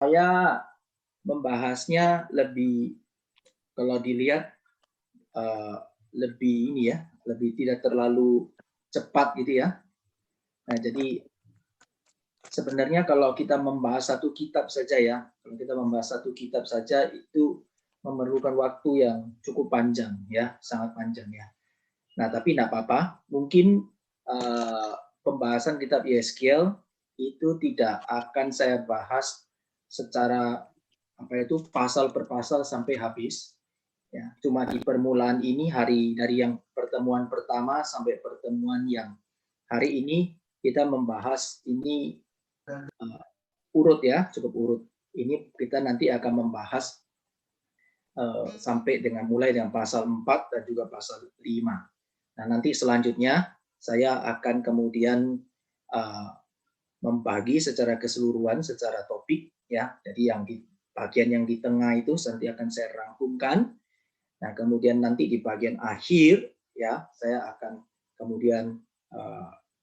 Saya membahasnya lebih, kalau dilihat lebih ini ya, lebih tidak terlalu cepat gitu ya. Nah, jadi sebenarnya kalau kita membahas satu kitab saja ya, kalau kita membahas satu kitab saja itu memerlukan waktu yang cukup panjang ya, sangat panjang ya. Nah, tapi tidak apa-apa, mungkin pembahasan kitab Yeskiel itu tidak akan saya bahas secara pasal per pasal sampai habis. Ya, cuma di permulaan ini dari yang pertemuan pertama sampai pertemuan yang hari ini kita membahas ini urut ya, cukup urut. Ini kita nanti akan membahas sampai dengan mulai dengan pasal 4 dan juga pasal 5. Nah, nanti selanjutnya saya akan kemudian membagi secara keseluruhan, secara topik ya. Jadi yang di bagian yang di tengah itu nanti akan saya rangkumkan. Nah, kemudian nanti di bagian akhir ya, saya akan kemudian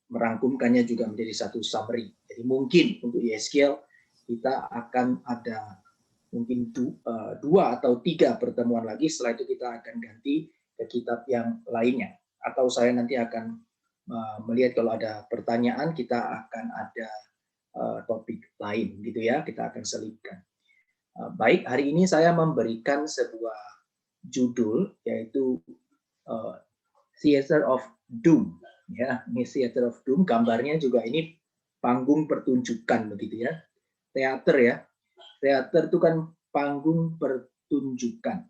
merangkumkannya juga menjadi satu summary. Jadi mungkin untuk Yeskiel kita akan ada mungkin 2 atau 3 pertemuan lagi, setelah itu kita akan ganti ke kitab yang lainnya. Atau saya nanti akan melihat kalau ada pertanyaan, kita akan ada topik lain gitu ya, kita akan selipkan. Baik, hari ini saya memberikan sebuah judul yaitu Theater of Doom ya. Ini Theater of Doom, gambarnya juga ini panggung pertunjukan begitu ya. Teater ya. Teater itu kan panggung pertunjukan.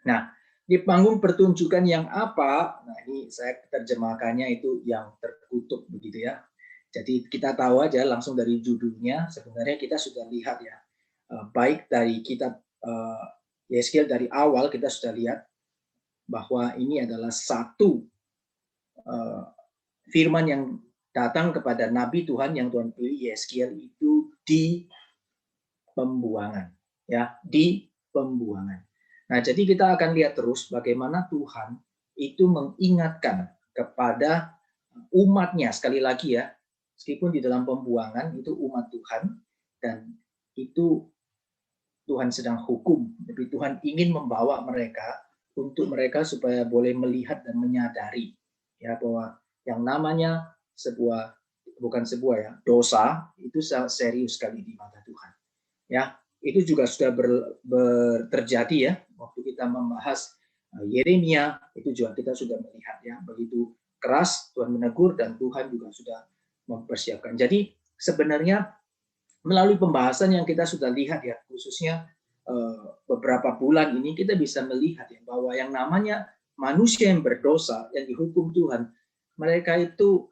Nah, di panggung pertunjukan yang apa? Nah, ini saya terjemahkannya itu yang terkutuk begitu ya. Jadi kita tahu aja langsung dari judulnya, sebenarnya kita sudah lihat ya. Baik dari kitab Yeskiel dari awal kita sudah lihat bahwa ini adalah satu firman yang datang kepada Nabi Tuhan yang Tuhan pilih, Yeskiel, itu di pembuangan ya, di pembuangan. Nah, jadi kita akan lihat terus bagaimana Tuhan itu mengingatkan kepada umatnya, sekali lagi ya, meskipun di dalam pembuangan itu umat Tuhan dan itu Tuhan sedang hukum, tapi Tuhan ingin membawa mereka untuk mereka supaya boleh melihat dan menyadari ya bahwa yang namanya dosa itu serius sekali di mata Tuhan. Ya, itu juga sudah terjadi ya waktu kita membahas Yeremia, itu juga kita sudah melihat ya begitu keras Tuhan menegur dan Tuhan juga sudah mempersiapkan. Jadi sebenarnya melalui pembahasan yang kita sudah lihat ya, khususnya beberapa bulan ini kita bisa melihat ya bahwa yang namanya manusia yang berdosa yang dihukum Tuhan, mereka itu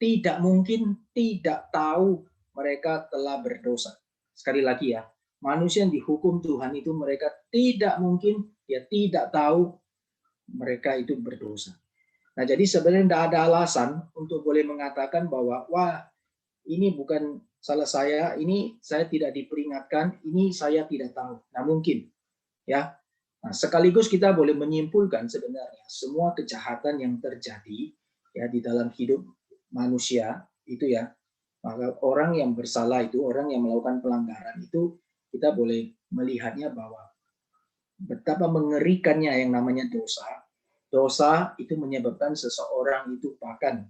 tidak mungkin tidak tahu mereka telah berdosa. Sekali lagi ya, manusia yang dihukum Tuhan itu mereka tidak mungkin ya tidak tahu mereka itu berdosa. Nah, jadi sebenarnya tidak ada alasan untuk boleh mengatakan bahwa wah ini bukan salah saya, ini saya tidak diperingatkan, ini saya tidak tahu. Nah, mungkin ya. Nah, sekaligus kita boleh menyimpulkan sebenarnya semua kejahatan yang terjadi ya di dalam hidup manusia itu ya, maka orang yang bersalah itu, orang yang melakukan pelanggaran itu, kita boleh melihatnya bahwa betapa mengerikannya yang namanya dosa. Dosa itu menyebabkan seseorang itu bahkan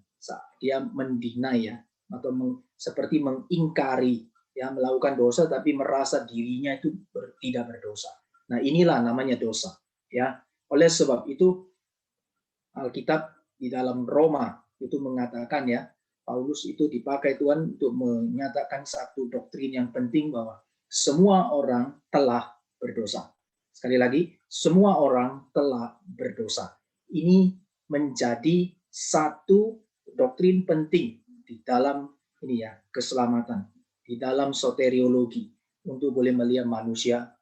dia mendinai ya, atau seperti mengingkari ya, melakukan dosa tapi merasa dirinya itu tidak berdosa. Nah, inilah namanya dosa ya. Oleh sebab itu Alkitab di dalam Roma itu mengatakan ya, Paulus itu dipakai Tuhan untuk menyatakan satu doktrin yang penting bahwa semua orang telah berdosa. Sekali lagi, semua orang telah berdosa. Ini menjadi satu doktrin penting di dalam ini ya, keselamatan, di dalam soteriologi untuk boleh melihat manusia,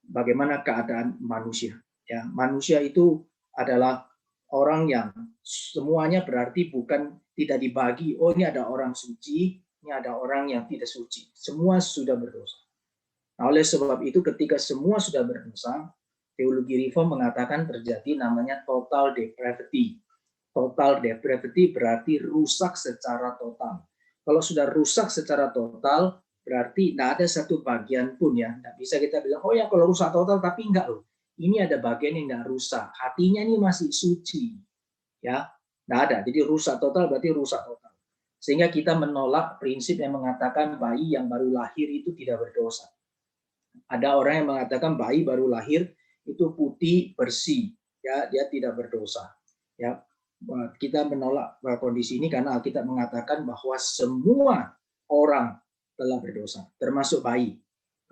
bagaimana keadaan manusia. Ya, manusia itu adalah orang yang semuanya berarti bukan tidak dibagi, oh ini ada orang suci, ini ada orang yang tidak suci. Semua sudah berdosa. Nah, oleh sebab itu ketika semua sudah berdosa, teologi reform mengatakan terjadi namanya total depravity. Total depravity berarti rusak secara total. Kalau sudah rusak secara total, berarti tidak ada satu bagian pun ya, tidak bisa kita bilang, oh ya kalau rusak total, tapi enggak loh. Ini ada bagian yang tidak rusak, hatinya ini masih suci, ya, tidak ada. Jadi rusak total berarti rusak total. Sehingga kita menolak prinsip yang mengatakan bayi yang baru lahir itu tidak berdosa. Ada orang yang mengatakan bayi baru lahir itu putih bersih, ya dia tidak berdosa. Ya, kita menolak kondisi ini karena Alkitab mengatakan bahwa semua orang telah berdosa, termasuk bayi.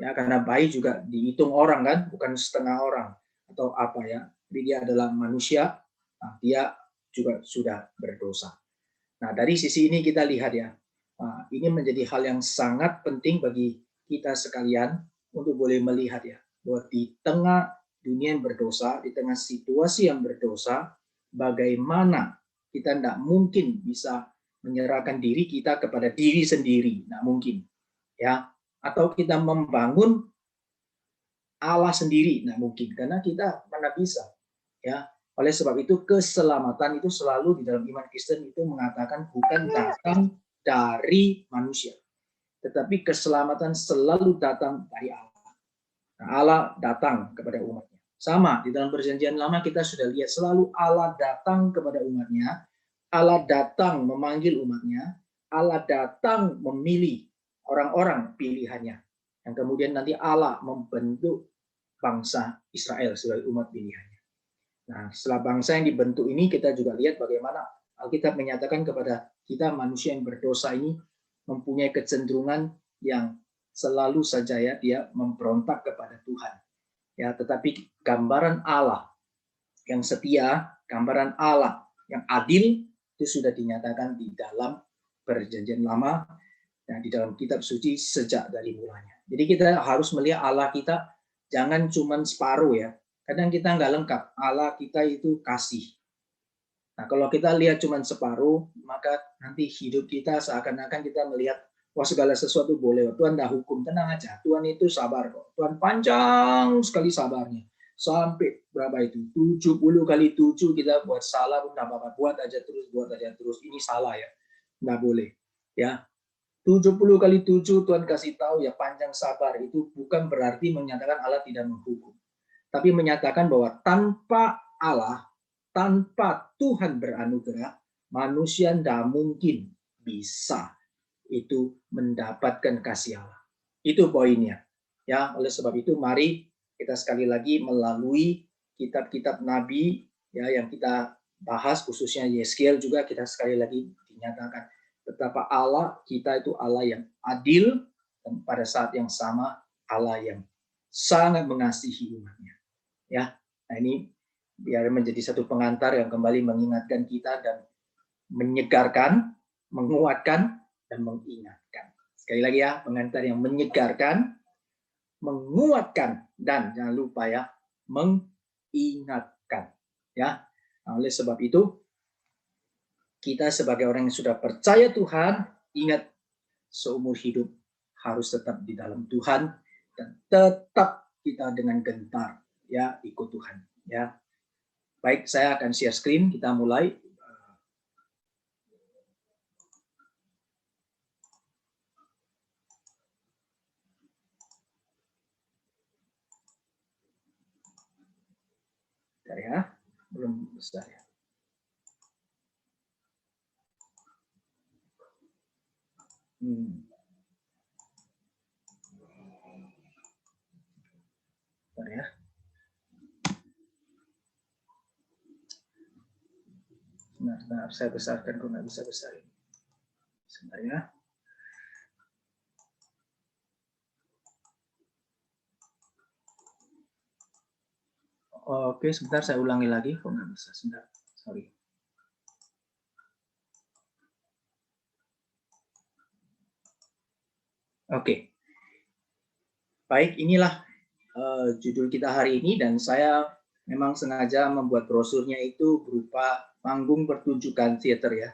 Ya, karena bayi juga dihitung orang kan, bukan setengah orang atau apa ya. Jadi dia adalah manusia, nah, dia juga sudah berdosa. Nah, dari sisi ini kita lihat ya, ini menjadi hal yang sangat penting bagi kita sekalian untuk boleh melihat ya, bahwa di tengah dunia yang berdosa, di tengah situasi yang berdosa, bagaimana kita tidak mungkin bisa menyerahkan diri kita kepada diri sendiri, tidak mungkin, ya. Atau kita membangun Allah sendiri, tidak mungkin, karena kita mana bisa, ya. Oleh sebab itu keselamatan itu selalu di dalam iman Kristen itu mengatakan bukan datang dari manusia, tetapi keselamatan selalu datang dari Allah. Nah, Allah datang kepada umatnya. Sama di dalam perjanjian lama kita sudah lihat selalu Allah datang kepada umatnya, Allah datang memanggil umatnya, Allah datang memilih orang-orang pilihannya. Yang kemudian nanti Allah membentuk bangsa Israel sebagai umat pilihannya. Nah, setelah bangsa yang dibentuk ini, kita juga lihat bagaimana Alkitab menyatakan kepada kita manusia yang berdosa ini mempunyai kecenderungan yang selalu saja ya dia memberontak kepada Tuhan. Ya, tetapi gambaran Allah yang setia, gambaran Allah yang adil itu sudah dinyatakan di dalam perjanjian lama dan di dalam kitab suci sejak dari mulanya. Jadi kita harus melihat Allah kita jangan cuma separuh ya. Kadang kita nggak lengkap. Allah kita itu kasih. Nah, kalau kita lihat cuma separuh, maka nanti hidup kita seakan-akan kita melihat, wah segala sesuatu boleh. Tuhan dah hukum, tenang aja. Tuhan itu sabar kok. Tuhan panjang sekali sabarnya. Sampai berapa itu? 70 kali 7 kita buat salah pun nggak apa-apa. Buat aja terus. Ini salah ya. Nggak boleh. Ya, 70 kali 7 Tuhan kasih tahu ya panjang sabar itu bukan berarti menyatakan Allah tidak menghukum. Tapi menyatakan bahwa tanpa Allah, tanpa Tuhan beranugerah, manusia tidak mungkin bisa itu mendapatkan kasih Allah. Itu poinnya. Ya, oleh sebab itu mari kita sekali lagi melalui kitab-kitab nabi ya yang kita bahas khususnya Yeskiel juga kita sekali lagi dinyatakan betapa Allah kita itu Allah yang adil dan pada saat yang sama Allah yang sangat mengasihi umatnya. Ya, nah ini biar menjadi satu pengantar yang kembali mengingatkan kita dan menyegarkan, menguatkan, dan mengingatkan. Sekali lagi ya, pengantar yang menyegarkan, menguatkan, dan jangan lupa ya, mengingatkan. Ya, nah, oleh sebab itu kita sebagai orang yang sudah percaya Tuhan, ingat seumur hidup harus tetap di dalam Tuhan dan tetap kita dengan gentar ya ikut Tuhan ya. Baik, saya akan share screen, kita mulai. Bentar ya, belum besar ya. Bentar ya. Nah, saya besarkan kok nggak bisa besarin. Sebentar ya. Oke, sebentar saya ulangi lagi kok nggak bisa. Sebentar, sorry. Oke. Baik, inilah judul kita hari ini dan saya memang sengaja membuat brosurnya itu berupa panggung pertunjukan teater ya.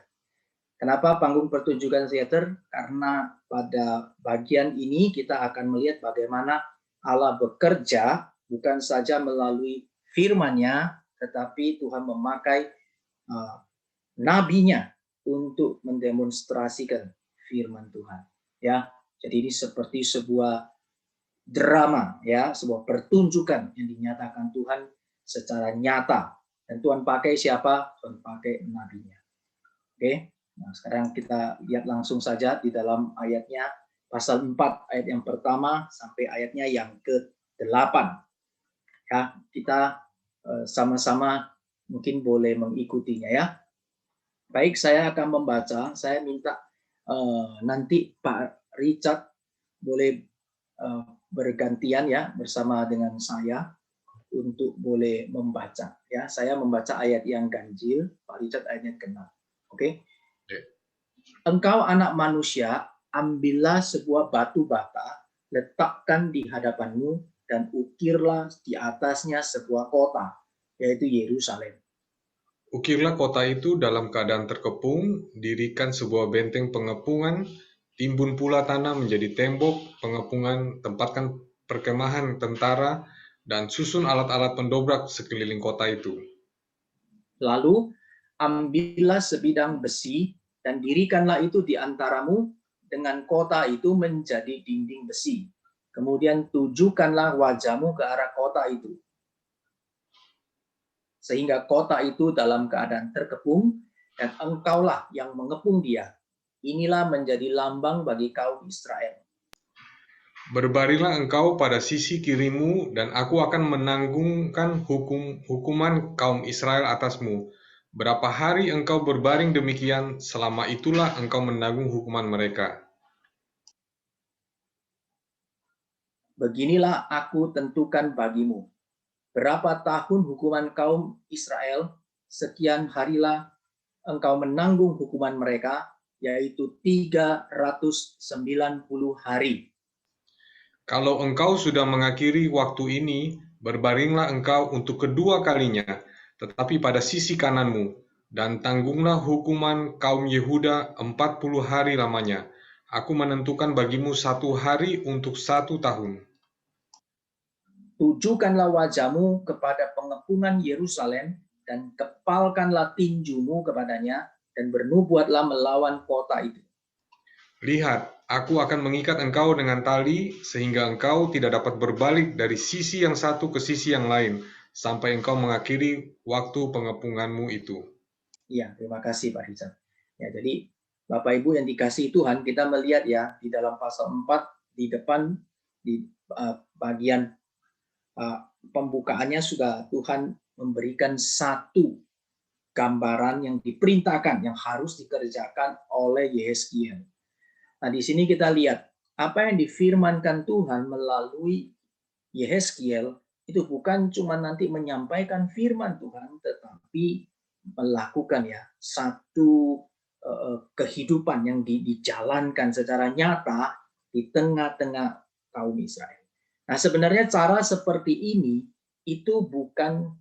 Kenapa panggung pertunjukan teater? Karena pada bagian ini kita akan melihat bagaimana Allah bekerja bukan saja melalui firman-Nya, tetapi Tuhan memakai nabinya untuk mendemonstrasikan firman Tuhan. Ya, Jadi ini seperti sebuah drama, ya, sebuah pertunjukan yang dinyatakan Tuhan secara nyata. Dan Tuhan pakai siapa? Tuhan pakai nabinya. Oke, nah sekarang kita lihat langsung saja di dalam ayatnya, pasal 4 ayat yang pertama sampai ayatnya yang ke-8. Ya, kita sama-sama mungkin boleh mengikutinya ya. Baik, saya akan membaca. Saya minta nanti Pak Richard boleh bergantian ya bersama dengan saya untuk boleh membaca ya. Saya membaca ayat yang ganjil, Pak Richard ayatnya genap. Oke. Engkau anak manusia, ambillah sebuah batu bata, letakkan di hadapanmu dan ukirlah di atasnya sebuah kota, yaitu Yerusalem. Ukirlah kota itu dalam keadaan terkepung, dirikan sebuah benteng pengepungan, timbun pula tanah menjadi tembok pengepungan, tempatkan perkemahan tentara, dan susun alat-alat pendobrak sekeliling kota itu. Lalu ambillah sebidang besi dan dirikanlah itu di antaramu dengan kota itu menjadi dinding besi. Kemudian tujukanlah wajahmu ke arah kota itu, sehingga kota itu dalam keadaan terkepung, dan engkaulah yang mengepung dia. Inilah menjadi lambang bagi kaum Israel. Berbaringlah engkau pada sisi kirimu, dan aku akan menanggungkan hukuman kaum Israel atasmu. Berapa hari engkau berbaring demikian, selama itulah engkau menanggung hukuman mereka. Beginilah aku tentukan bagimu. Berapa tahun hukuman kaum Israel, sekian harilah engkau menanggung hukuman mereka, yaitu 390 hari. Kalau engkau sudah mengakhiri waktu ini, berbaringlah engkau untuk kedua kalinya, tetapi pada sisi kananmu, dan tanggunglah hukuman kaum Yehuda 40 hari lamanya. Aku menentukan bagimu 1 hari untuk 1 tahun. Tujukanlah wajahmu kepada pengepungan Yerusalem, dan kepalkanlah tinjumu kepadanya, dan bernubuatlah melawan kota itu. Lihat, aku akan mengikat engkau dengan tali, sehingga engkau tidak dapat berbalik dari sisi yang satu ke sisi yang lain, sampai engkau mengakhiri waktu pengepunganmu itu. Iya, terima kasih Pak Rizal. Ya, jadi Bapak Ibu yang dikasihi Tuhan, kita melihat ya di dalam pasal 4 di depan di bagian pembukaannya sudah Tuhan memberikan satu gambaran yang diperintahkan yang harus dikerjakan oleh Yehezkiel. Nah, di sini kita lihat apa yang difirmankan Tuhan melalui Yehezkiel itu bukan cuma nanti menyampaikan firman Tuhan, tetapi melakukan ya satu kehidupan yang dijalankan secara nyata di tengah-tengah kaum Israel. Nah, sebenarnya cara seperti ini itu bukan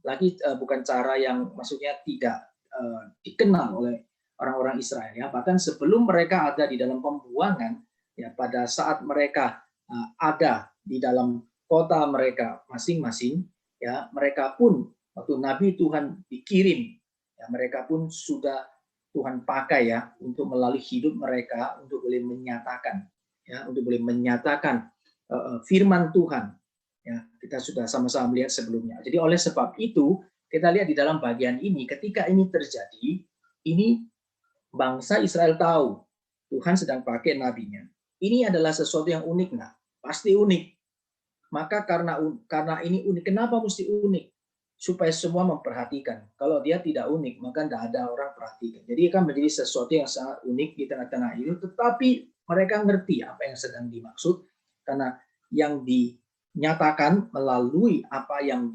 cara yang maksudnya tidak dikenal oleh orang-orang Israel ya. Bahkan sebelum mereka ada di dalam pembuangan ya, pada saat mereka ada di dalam kota mereka masing-masing ya, mereka pun waktu Nabi Tuhan dikirim ya, mereka pun sudah Tuhan pakai ya untuk melalui hidup mereka untuk boleh menyatakan ya, untuk boleh menyatakan firman Tuhan ya. Kita sudah sama-sama melihat sebelumnya. Jadi oleh sebab itu kita lihat di dalam bagian ini, ketika ini terjadi, ini bangsa Israel tahu Tuhan sedang pakai nabinya. Ini adalah sesuatu yang unik, nggak? Pasti unik. Maka karena ini unik, kenapa mesti unik? Supaya semua memperhatikan. Kalau dia tidak unik, maka tidak ada orang perhatikan. Jadi akan menjadi sesuatu yang sangat unik di tengah-tengah itu, tetapi mereka ngerti apa yang sedang dimaksud, karena yang dinyatakan melalui apa yang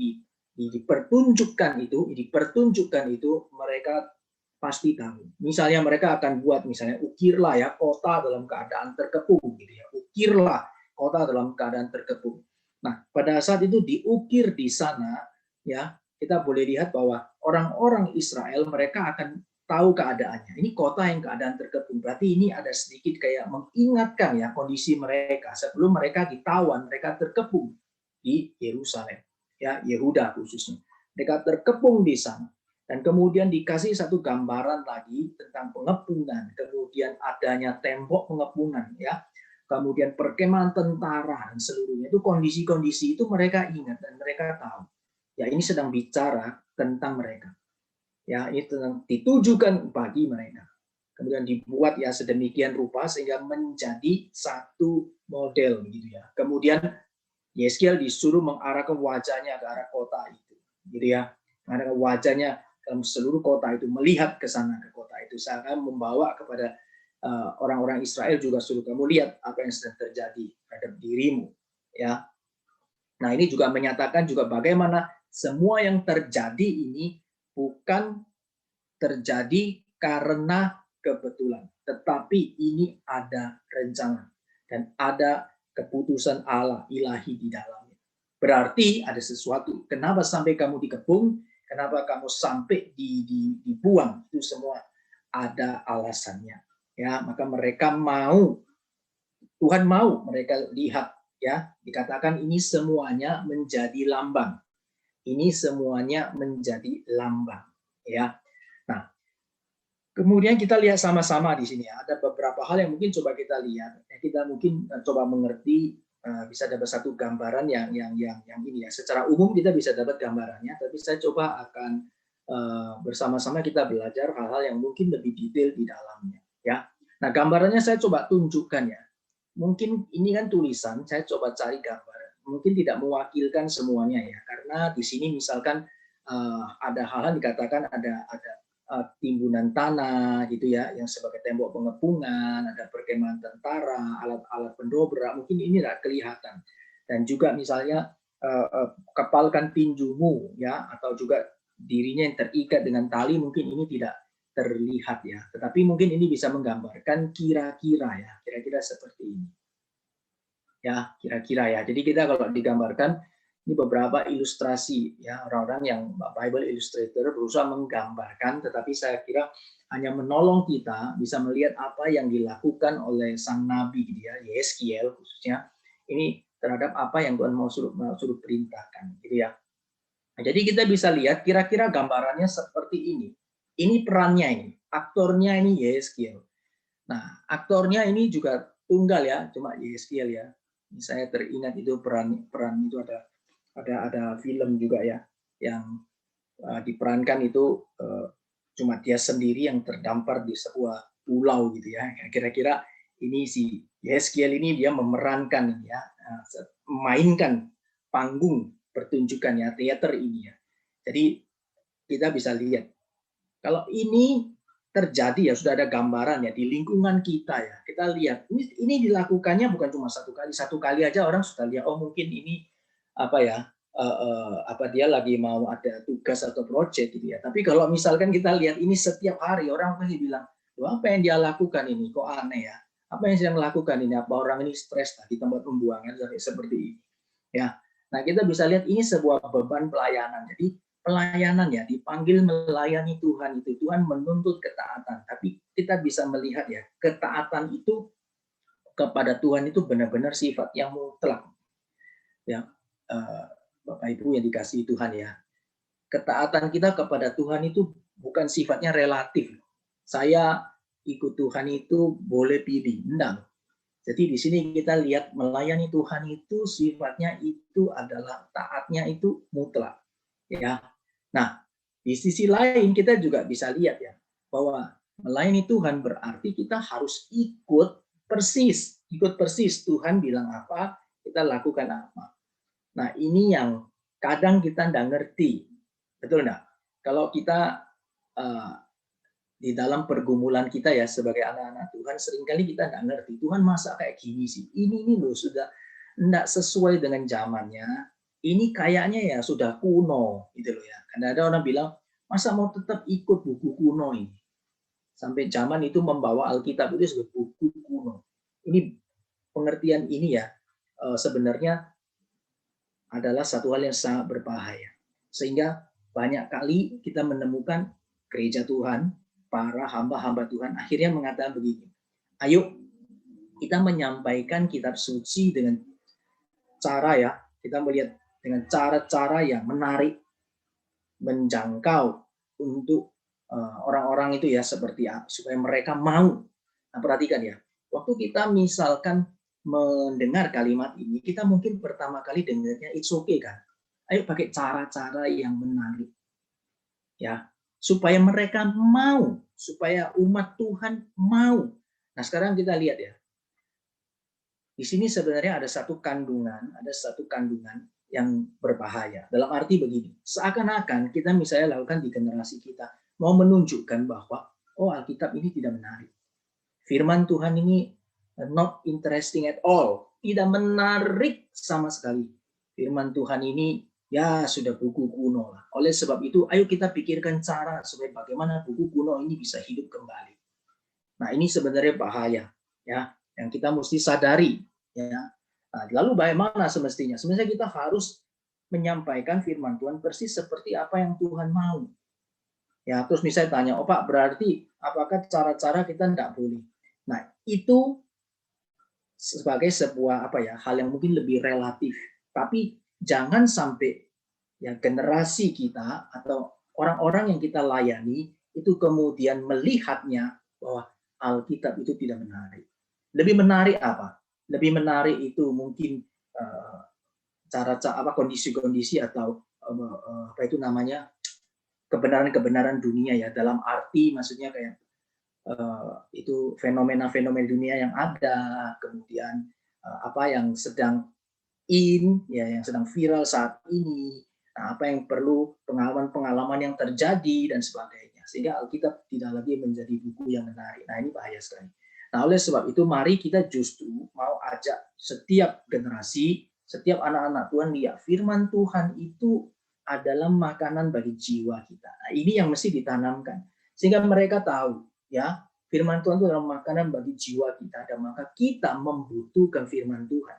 dipertunjukkan itu mereka pasti tahu. Misalnya mereka akan buat misalnya ukirlah ya kota dalam keadaan terkepung gitu ya. Ukirlah kota dalam keadaan terkepung. Nah, pada saat itu diukir di sana ya, kita boleh lihat bahwa orang-orang Israel mereka akan tahu keadaannya. Ini kota yang keadaan terkepung. Berarti ini ada sedikit kayak mengingatkan ya kondisi mereka sebelum mereka ditawan, mereka terkepung di Yerusalem. Ya, Yehuda khususnya. Mereka terkepung di sana. Dan kemudian dikasih satu gambaran lagi tentang pengepungan, kemudian adanya tembok pengepungan ya. kemudian perkemahan tentara dan seluruhnya itu kondisi-kondisi itu mereka ingat dan mereka tahu. Ya ini sedang bicara tentang mereka. Ya ini ditujukan bagi mereka. Kemudian dibuat ya sedemikian rupa sehingga menjadi satu model gitu ya. Kemudian Yeskiel disuruh mengarahkan wajahnya ke arah kota itu, gitu ya. Mengarahkan wajahnya dalam seluruh kota itu, melihat ke sana ke kota itu, saya membawa kepada orang-orang Israel juga suruh kamu lihat apa yang sedang terjadi terhadap dirimu, ya. Nah ini juga menyatakan juga bagaimana semua yang terjadi ini bukan terjadi karena kebetulan, tetapi ini ada rencana dan ada keputusan Allah ilahi di dalamnya. Berarti ada sesuatu. Kenapa sampai kamu dikepung? Kenapa kamu sampai dibuang? Itu semua ada alasannya. Ya, maka mereka mau, Tuhan mau mereka lihat. Ya, dikatakan ini semuanya menjadi lambang. Ini semuanya menjadi lambang. Ya, nah. Kemudian kita lihat sama-sama di sini ya. Ada beberapa hal yang mungkin coba kita lihat. Kita mungkin coba mengerti, bisa dapat satu gambaran yang ini ya. Secara umum kita bisa dapat gambarannya, tapi saya coba akan bersama-sama kita belajar hal-hal yang mungkin lebih detail di dalamnya. Ya. Nah gambarannya saya coba tunjukkan ya. Mungkin ini kan tulisan, saya coba cari gambar. Mungkin tidak mewakilkan semuanya ya, karena di sini misalkan ada hal-hal dikatakan ada timbunan tanah gitu ya, yang sebagai tembok pengepungan, ada perkemahan tentara, alat-alat pendobrak, mungkin ini tidak kelihatan. Dan juga misalnya kepalkan tinjumu ya, atau juga dirinya yang terikat dengan tali, mungkin ini tidak terlihat ya. Tetapi mungkin ini bisa menggambarkan kira-kira ya, kira-kira seperti ini. Ya, kira-kira ya. Jadi kita kalau digambarkan ini beberapa ilustrasi ya, orang-orang yang Bible Illustrator berusaha menggambarkan, tetapi saya kira hanya menolong kita bisa melihat apa yang dilakukan oleh sang nabi dia, Yeskiel khususnya, ini terhadap apa yang Tuhan mau suruh perintahkan gitu ya. Nah, jadi kita bisa lihat kira-kira gambarannya seperti ini. Ini perannya ini, aktornya ini Yeskiel. Nah, aktornya ini juga tunggal ya, cuma Yeskiel ya. Saya teringat itu peran itu ada film juga ya yang diperankan itu cuma dia sendiri yang terdampar di sebuah pulau gitu ya. Kira-kira ini si Yeskiel ini dia memerankan ya, memainkan panggung pertunjukan ya, teater ini ya. Jadi kita bisa lihat kalau ini terjadi ya, sudah ada gambaran ya di lingkungan kita ya. Kita lihat ini dilakukannya bukan cuma satu kali aja orang sudah lihat, oh mungkin ini apa ya, apa dia lagi mau ada tugas atau project gitu ya. Tapi kalau misalkan kita lihat ini setiap hari, orang pasti bilang, apa yang dia lakukan ini kok aneh ya, apa yang sedang melakukan ini, apa orang ini stres di tempat pembuangan seperti ini ya. Nah kita bisa lihat ini sebuah beban pelayanan. Jadi pelayanan ya, dipanggil melayani Tuhan itu, Tuhan menuntut ketaatan, tapi kita bisa melihat ya, ketaatan itu kepada Tuhan itu benar-benar sifat yang mutlak ya. Bapak Ibu yang dikasihi Tuhan ya, ketaatan kita kepada Tuhan itu bukan sifatnya relatif. Saya ikut Tuhan itu boleh pilih, enggak. Jadi di sini kita lihat melayani Tuhan itu sifatnya itu adalah taatnya itu mutlak ya. Nah, di sisi lain kita juga bisa lihat ya bahwa melayani Tuhan berarti kita harus ikut persis Tuhan bilang apa, kita lakukan apa. Nah, ini yang kadang kita nggak ngerti, betul nggak? Kalau kita di dalam pergumulan kita ya sebagai anak-anak Tuhan, seringkali kita nggak ngerti, Tuhan masa kayak gini sih? Ini loh sudah nggak sesuai dengan zamannya. Ini kayaknya ya sudah kuno, gitu loh ya. Karena ada orang bilang, masa mau tetap ikut buku kuno ini? Sampai zaman itu membawa Alkitab itu sebagai buku kuno. Ini pengertian ini ya sebenarnya adalah satu hal yang sangat berbahaya. Sehingga banyak kali kita menemukan gereja Tuhan, para hamba-hamba Tuhan akhirnya mengatakan begini, ayo kita menyampaikan kitab suci dengan cara ya, kita melihat dengan cara-cara yang menarik, menjangkau untuk orang-orang itu ya, seperti supaya mereka mau. Nah perhatikan ya, waktu kita misalkan mendengar kalimat ini, kita mungkin pertama kali dengarnya it's okay kan. Ayo pakai cara-cara yang menarik. Ya, supaya mereka mau, supaya umat Tuhan mau. Nah, sekarang kita lihat ya. Di sini sebenarnya ada satu kandungan yang berbahaya. Dalam arti begini, seakan-akan kita misalnya lakukan di generasi kita, mau menunjukkan bahwa, oh Alkitab ini tidak menarik. Firman Tuhan ini not interesting at all. Tidak menarik sama sekali. Firman Tuhan ini ya sudah buku kuno lah. Oleh sebab itu, ayo kita pikirkan cara supaya bagaimana buku kuno ini bisa hidup kembali. Nah, ini sebenarnya bahaya ya, yang kita mesti sadari ya. Nah, lalu bagaimana semestinya? Semestinya kita harus menyampaikan firman Tuhan persis seperti apa yang Tuhan mau. Ya, terus misalnya tanya, "Oh, Pak, berarti apakah cara-cara kita tidak boleh?" Nah, itu sebagai sebuah hal yang mungkin lebih relatif. Tapi jangan sampai ya generasi kita atau orang-orang yang kita layani itu kemudian melihatnya bahwa Alkitab itu tidak menarik. Lebih menarik apa? Lebih menarik itu mungkin kondisi-kondisi atau apa itu namanya kebenaran-kebenaran dunia ya, dalam arti maksudnya kayak itu fenomena-fenomena dunia yang ada, kemudian apa yang sedang yang sedang viral saat ini, nah, apa yang perlu pengalaman-pengalaman yang terjadi dan sebagainya, sehingga Alkitab tidak lagi menjadi buku yang menarik. Nah, ini bahaya sekali. Nah, oleh sebab itu mari kita justru mau ajak setiap generasi, setiap anak-anak Tuhan lihat firman Tuhan itu adalah makanan bagi jiwa kita. Nah, ini yang mesti ditanamkan sehingga mereka tahu ya, firman Tuhan itu adalah makanan bagi jiwa kita, dan maka kita membutuhkan firman Tuhan.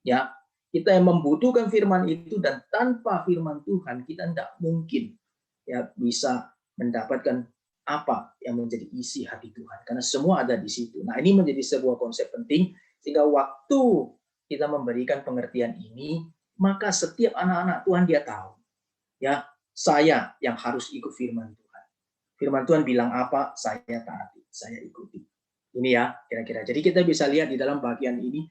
Ya, kita yang membutuhkan firman itu, dan tanpa firman Tuhan kita tidak mungkin ya bisa mendapatkan apa yang menjadi isi hati Tuhan, karena semua ada di situ. Nah, ini menjadi sebuah konsep penting sehingga waktu kita memberikan pengertian ini, maka setiap anak-anak Tuhan dia tahu ya, saya yang harus ikut firman Tuhan. Firman Tuhan bilang apa, saya taati, saya ikuti. Ini ya kira-kira. Jadi kita bisa lihat di dalam bagian ini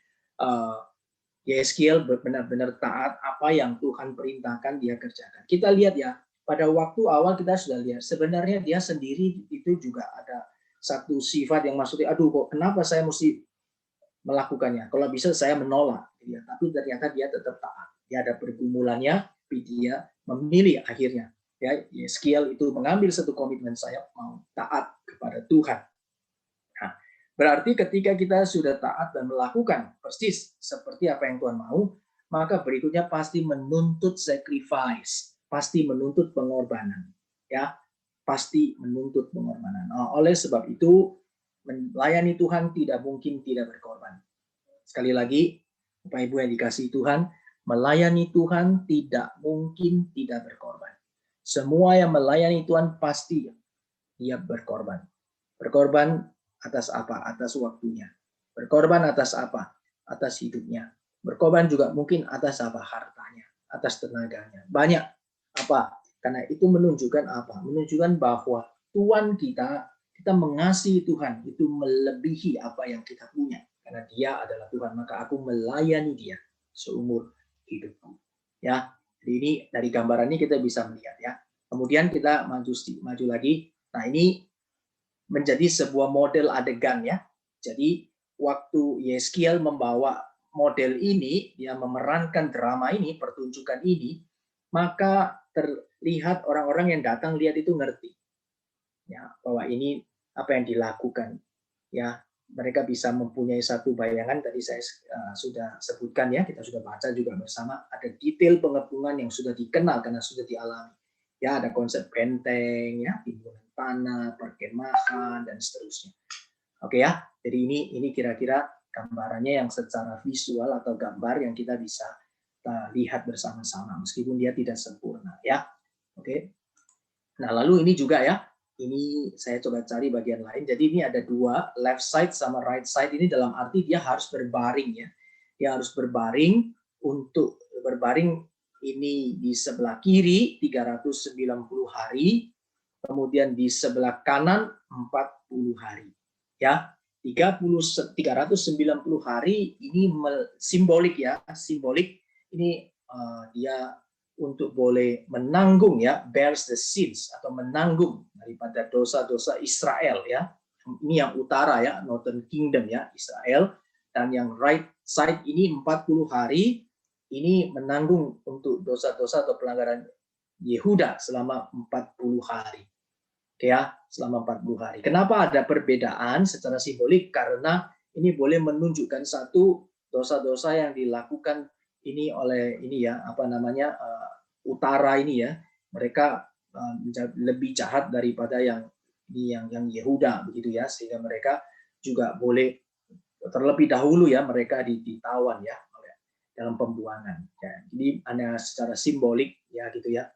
Yeskiel benar-benar taat apa yang Tuhan perintahkan dia kerjakan. Kita lihat ya, pada waktu awal kita sudah lihat, sebenarnya dia sendiri itu juga ada satu sifat yang maksudnya, aduh kok kenapa saya mesti melakukannya? Kalau bisa saya menolak. Ya. Tapi ternyata dia tetap taat. Dia ada pergumulannya, tapi dia memilih akhirnya. Ya, Yeskiel itu mengambil satu komitmen, saya mau taat kepada Tuhan. Nah, berarti ketika kita sudah taat dan melakukan persis seperti apa yang Tuhan mau, maka berikutnya pasti menuntut sacrifice, pasti menuntut pengorbanan, ya, pasti menuntut pengorbanan. Nah, oleh sebab itu melayani Tuhan tidak mungkin tidak berkorban. Sekali lagi, Bapak Ibu yang dikasihi Tuhan, melayani Tuhan tidak mungkin tidak berkorban. Semua yang melayani Tuhan pasti dia berkorban. Berkorban atas apa? Atas waktunya. Berkorban atas apa? Atas hidupnya. Berkorban juga mungkin atas apa? Hartanya, atas tenaganya. Banyak apa? Karena itu menunjukkan apa? Menunjukkan bahwa Tuhan kita mengasihi Tuhan itu melebihi apa yang kita punya. Karena dia adalah Tuhan, maka aku melayani dia seumur hidupku. Ya, jadi ini dari gambaran ini kita bisa melihat ya. Kemudian kita maju lagi. Nah, ini menjadi sebuah model adegan ya. Jadi waktu Yeskiel membawa model ini, dia memerankan drama ini, pertunjukan ini, maka terlihat orang-orang yang datang lihat itu ngerti ya bahwa ini apa yang dilakukan ya. Mereka bisa mempunyai satu bayangan, tadi saya sudah sebutkan ya, kita sudah baca juga bersama, ada detail pengepungan yang sudah dikenal karena sudah dialami ya, ada konsep benteng ya, timbunan tanah, perkemahan dan seterusnya. Oke ya, jadi ini kira-kira gambarannya yang secara visual atau gambar yang kita bisa lihat bersama-sama meskipun dia tidak sempurna ya. Oke. Nah, lalu ini juga ya, ini saya coba cari bagian lain. Jadi ini ada dua, left side sama right side, ini dalam arti dia harus berbaring ya. Dia harus berbaring, untuk berbaring ini di sebelah kiri 390 hari, kemudian di sebelah kanan 40 hari. Ya. 390 hari ini simbolik ya, simbolik ini dia untuk boleh menanggung ya, bears the sins atau menanggung daripada dosa-dosa Israel ya. Ini yang utara ya, Northern Kingdom ya, Israel, dan yang right side ini 40 hari ini menanggung untuk dosa-dosa atau pelanggaran Yehuda selama 40 hari. Ya, selama 40 hari. Kenapa ada perbedaan secara simbolik? Karena ini boleh menunjukkan satu dosa-dosa yang dilakukan ini oleh ini ya, apa namanya, utara ini ya. Mereka lebih jahat daripada yang Yehuda begitu ya, sehingga mereka juga boleh terlebih dahulu ya mereka ditawan ya dalam pembuangan. Ya, jadi hanya secara simbolik ya gitu ya.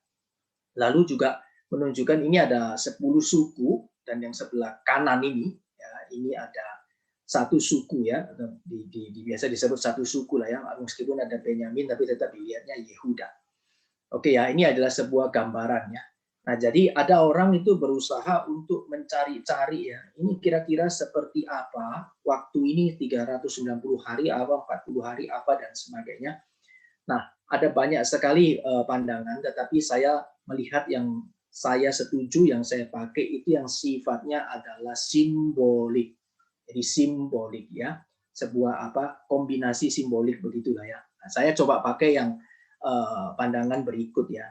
Lalu juga menunjukkan ini ada 10 suku dan yang sebelah kanan ini ya ini ada satu suku ya, biasa disebut satu suku lah ya, meskipun ada Benyamin tapi tetap dilihatnya Yehuda. Oke ya, ini adalah sebuah gambaran ya. Nah, jadi ada orang itu berusaha untuk mencari-cari ya, ini kira-kira seperti apa waktu ini 390 hari apa 40 hari apa dan sebagainya. Nah, ada banyak sekali pandangan, tetapi saya melihat yang saya setuju, yang saya pakai itu yang sifatnya adalah simbolik. Jadi simbolik ya, sebuah kombinasi simbolik begitulah ya. Nah, saya coba pakai yang pandangan berikut ya.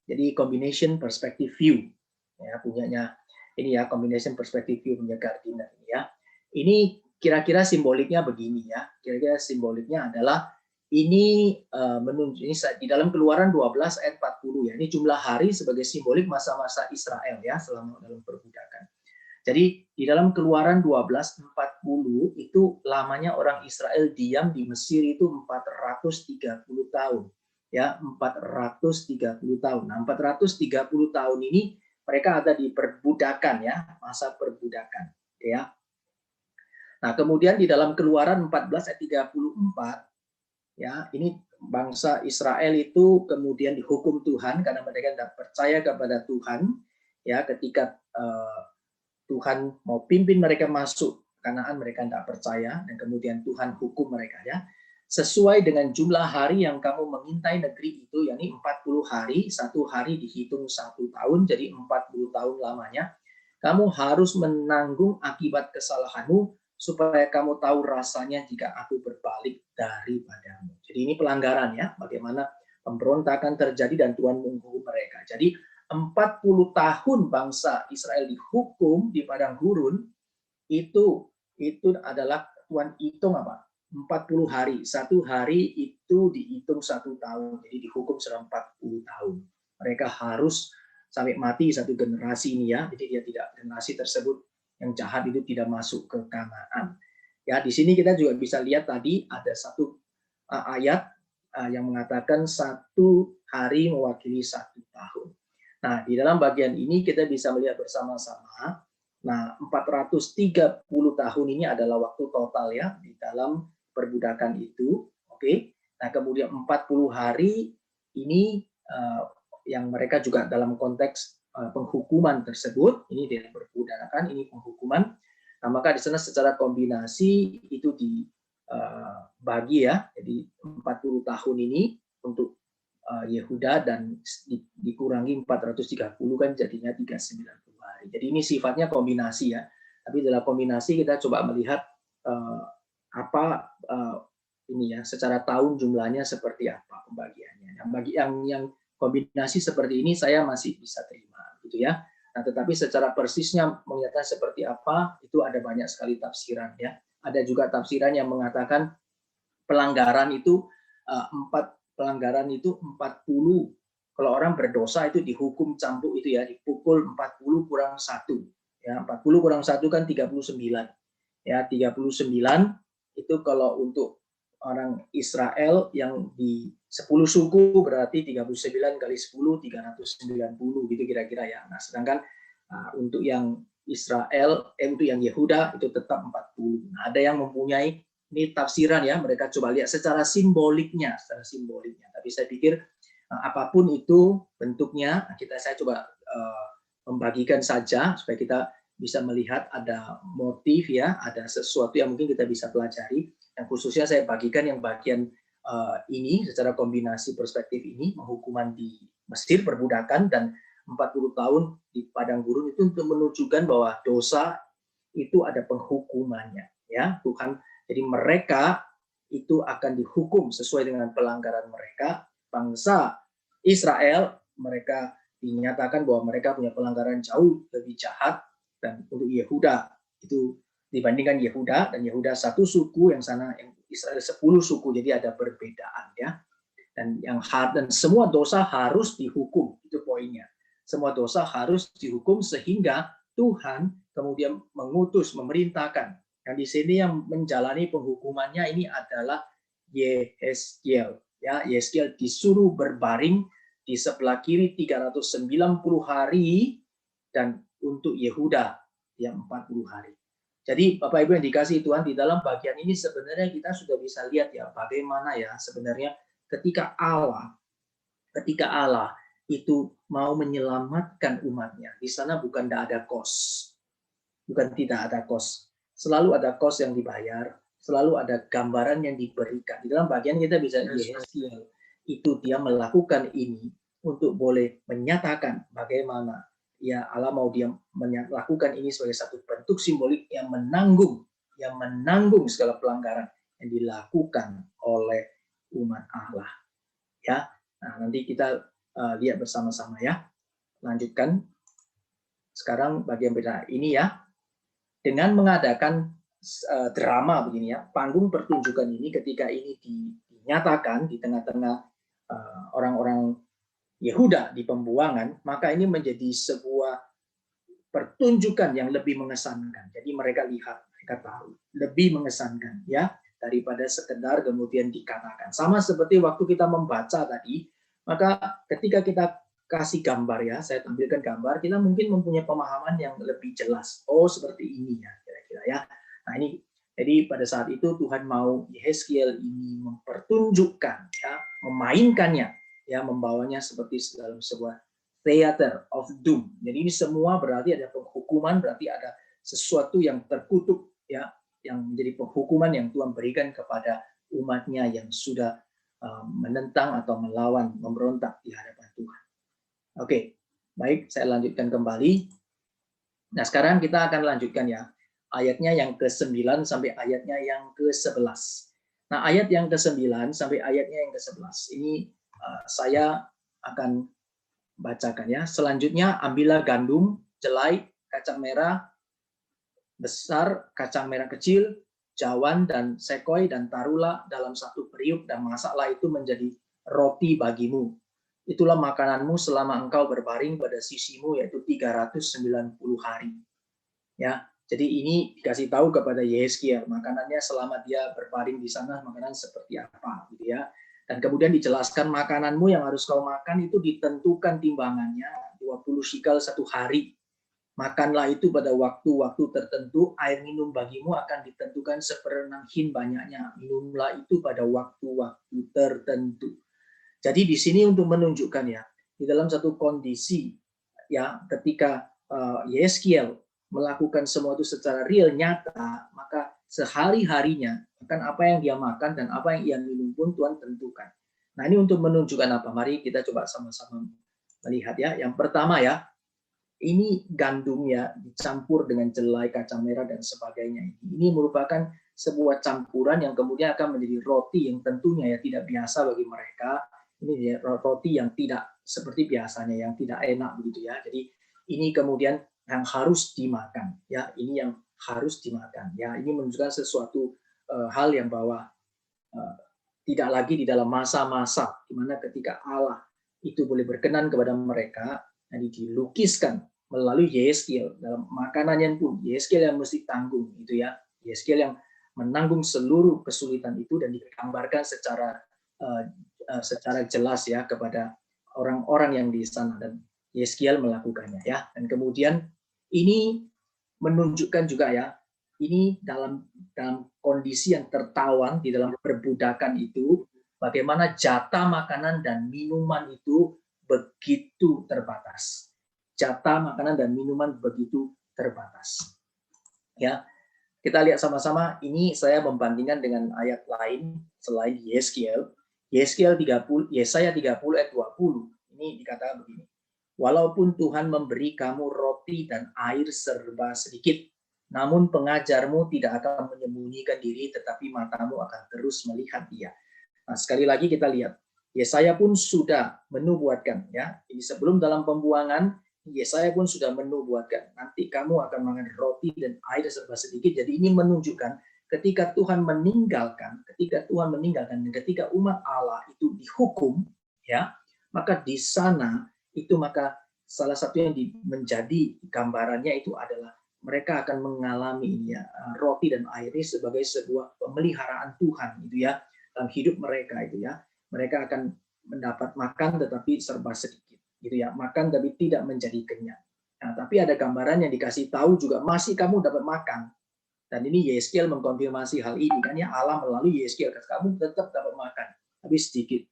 Jadi combination perspective view ya, punyanya ini ya, combination perspective view punya Gardiner ini ya. Ini kira-kira simboliknya begini ya. Kira-kira simboliknya adalah ini menunjuk ini di dalam Keluaran 12 ayat 40 ya. Ini jumlah hari sebagai simbolik masa-masa Israel ya selama dalam perbudakan. Jadi di dalam Keluaran 12:40 itu lamanya orang Israel diam di Mesir itu 430 tahun. Ya, 430 tahun. Nah, 430 tahun ini mereka ada di perbudakan ya, masa perbudakan ya. Nah, kemudian di dalam Keluaran 14 ayat 34 ya, ini bangsa Israel itu kemudian dihukum Tuhan karena mereka tidak percaya kepada Tuhan ya, ketika Tuhan mau pimpin mereka masuk Kanaan, mereka tidak percaya dan kemudian Tuhan hukum mereka ya. Sesuai dengan jumlah hari yang kamu mengintai negeri itu, yakni 40 hari, satu hari dihitung 1 tahun, jadi 40 tahun lamanya. Kamu harus menanggung akibat kesalahanmu supaya kamu tahu rasanya jika aku berbalik daripadamu. Jadi ini pelanggaran ya, bagaimana pemberontakan terjadi dan Tuhan menghukum mereka. Jadi 40 tahun bangsa Israel dihukum di padang gurun itu adalah Tuhan hitung apa? 40 hari. Satu hari itu dihitung 1 tahun. Jadi dihukum selama 40 tahun. Mereka harus sampai mati satu generasi ini ya. Jadi dia tidak, generasi tersebut yang jahat itu tidak masuk ke Kanaan. Ya, di sini kita juga bisa lihat tadi ada satu ayat yang mengatakan 1 hari mewakili 1 tahun. Nah, di dalam bagian ini kita bisa melihat bersama-sama. Nah, 430 tahun ini adalah waktu total ya di dalam perbudakan itu. Oke. Nah, kemudian 40 hari ini yang mereka juga dalam konteks penghukuman tersebut, ini dari perbudakan, ini penghukuman. Nah, maka di sana secara kombinasi itu dibagi ya. Jadi 40 tahun ini untuk Yehuda dan dikurangi 430 kan jadinya 390 hari. Jadi ini sifatnya kombinasi ya. Tapi dalam kombinasi kita coba melihat ini ya secara tahun jumlahnya seperti apa pembagiannya. Yang bagi yang kombinasi seperti ini saya masih bisa terima gitu ya. Nah, tetapi secara persisnya menyatakan seperti apa itu ada banyak sekali tafsiran ya. Ada juga tafsiran yang mengatakan pelanggaran itu 40 kalau orang berdosa itu dihukum cambuk itu ya, dipukul 40 kurang 1 ya, 40 kurang 1 kan 39 ya, 39 itu kalau untuk orang Israel yang di 10 suku berarti 39 kali 10 390 gitu kira-kira ya. Nah, sedangkan untuk yang Israel untuk yang Yehuda itu tetap 40. Nah, ada yang mempunyai ini tafsiran ya, mereka coba lihat secara simboliknya. Tapi saya pikir apapun itu bentuknya, saya coba membagikan saja supaya kita bisa melihat ada motif ya, ada sesuatu yang mungkin kita bisa pelajari. Yang khususnya saya bagikan yang bagian ini secara kombinasi perspektif ini, penghukuman di Mesir, perbudakan, dan 40 tahun di padang gurun itu untuk menunjukkan bahwa dosa itu ada penghukumannya ya Tuhan. Jadi mereka itu akan dihukum sesuai dengan pelanggaran mereka. Bangsa Israel, mereka dinyatakan bahwa mereka punya pelanggaran jauh lebih jahat. Dan untuk Yehuda itu dibandingkan Yehuda, dan Yehuda satu suku, yang sana yang Israel 10 suku, jadi ada perbedaan ya. Dan semua dosa harus dihukum, itu poinnya. Semua dosa harus dihukum sehingga Tuhan kemudian mengutus, memerintahkan. Yang di sini yang menjalani penghukumannya ini adalah Yehezkiel. Ya, Yehezkiel disuruh berbaring di sebelah kiri 390 hari, dan untuk Yehuda yang 40 hari. Jadi Bapak Ibu yang dikasihi Tuhan, di dalam bagian ini sebenarnya kita sudah bisa lihat ya bagaimana ya sebenarnya ketika Allah itu mau menyelamatkan umatnya, di sana bukan tidak ada cost, bukan tidak ada cost, selalu ada cost yang dibayar, selalu ada gambaran yang diberikan. Di dalam bagian kita bisa Yehezkiel itu dia melakukan ini untuk boleh menyatakan bagaimana ya Allah mau dia melakukan ini sebagai satu bentuk simbolik yang menanggung segala pelanggaran yang dilakukan oleh umat Allah. Ya, nah nanti kita lihat bersama-sama ya. Lanjutkan. Sekarang bagian beda ini ya. Dengan mengadakan drama begini ya, panggung pertunjukan ini ketika ini dinyatakan di tengah-tengah orang-orang Yehuda di pembuangan, maka ini menjadi sebuah pertunjukan yang lebih mengesankan. Jadi mereka lihat, mereka tahu, lebih mengesankan ya daripada sekedar kemudian dikatakan. Sama seperti waktu kita membaca tadi, maka ketika kita kasih gambar ya, saya tampilkan gambar, kita mungkin mempunyai pemahaman yang lebih jelas. Oh, seperti ini ya, kira-kira ya. Nah, ini jadi pada saat itu Tuhan mau Yehezkiel ini mempertunjukkan ya, memainkannya ya, membawanya seperti dalam sebuah theater of doom. Jadi ini semua berarti ada penghukuman, berarti ada sesuatu yang terkutuk ya, yang menjadi penghukuman yang Tuhan berikan kepada umatnya yang sudah menentang atau melawan, memberontak di hadapan Tuhan. Oke, baik, saya lanjutkan kembali. Nah, sekarang kita akan lanjutkan ya, ayatnya yang ke-9 sampai ayatnya yang ke-11. Nah, ayat yang ke-9 sampai ayatnya yang ke-11 ini saya akan bacakan ya. Selanjutnya, ambillah gandum, jelai, kacang merah besar, kacang merah kecil, jawan dan sekoi, dan taruhlah dalam satu periuk dan masaklah itu menjadi roti bagimu. Itulah makananmu selama engkau berbaring pada sisimu, yaitu 390 hari. Ya, jadi ini dikasih tahu kepada Yehezkiel, makanannya selama dia berbaring di sana, makanan seperti apa, gitu ya. Dan kemudian dijelaskan makananmu yang harus kau makan itu ditentukan timbangannya 20 shikal satu hari. Makanlah itu pada waktu-waktu tertentu, air minum bagimu akan ditentukan 1/6 hin banyaknya. Minumlah itu pada waktu-waktu tertentu. Jadi di sini untuk menunjukkan ya, di dalam satu kondisi ya ketika Yehezkiel melakukan semua itu secara real, nyata, maka sehari-harinya akan apa yang dia makan dan apa yang ia minum pun Tuhan tentukan. Nah, ini untuk menunjukkan apa? Mari kita coba sama-sama melihat ya. Yang pertama ya, ini gandumnya dicampur dengan jelai, kacang merah dan sebagainya. Ini merupakan sebuah campuran yang kemudian akan menjadi roti yang tentunya ya tidak biasa bagi mereka. Ini ya, roti yang tidak seperti biasanya, yang tidak enak begitu ya. Jadi ini kemudian yang harus dimakan ya, ini yang harus dimakan ya. Ini menunjukkan sesuatu hal yang bahwa tidak lagi di dalam masa-masa di mana ketika Allah itu boleh berkenan kepada mereka, jadi dilukiskan melalui Yehezkiel dalam makanannya pun Yehezkiel yang mesti tanggung itu ya, Yehezkiel yang menanggung seluruh kesulitan itu dan digambarkan secara jelas ya kepada orang-orang yang di sana, dan Yehezkiel melakukannya ya. Dan kemudian ini menunjukkan juga ya, ini dalam kondisi yang tertawan di dalam perbudakan itu, bagaimana jatah makanan dan minuman itu begitu terbatas. Jatah makanan dan minuman begitu terbatas. Ya, kita lihat sama-sama. Ini saya membandingkan dengan ayat lain selain Yeskiel. Yeskiel 30, Yesaya 30 ayat 20. Ini dikatakan begini. Walaupun Tuhan memberi kamu roti dan air serba sedikit, namun pengajarmu tidak akan menyembunyikan diri, tetapi matamu akan terus melihat Dia. Nah, sekali lagi kita lihat, Yesaya pun sudah menubuatkan, ya. Ini sebelum dalam pembuangan, Yesaya pun sudah menubuatkan. Nanti kamu akan makan roti dan air serba sedikit. Jadi ini menunjukkan ketika Tuhan meninggalkan, dan ketika umat Allah itu dihukum, ya, maka di sana itu maka salah satu yang menjadi gambarannya itu adalah mereka akan mengalami ya, roti dan air ini sebagai sebuah pemeliharaan Tuhan gitu ya dalam hidup mereka itu ya. Mereka akan mendapat makan tetapi serba sedikit gitu ya, makan tapi tidak menjadi kenyang. Nah, tapi ada gambaran yang dikasih tahu juga masih kamu dapat makan. Dan ini Yeskiel mengkonfirmasi hal ini kan ya, Allah melalui Yeskiel kamu tetap dapat makan tapi sedikit.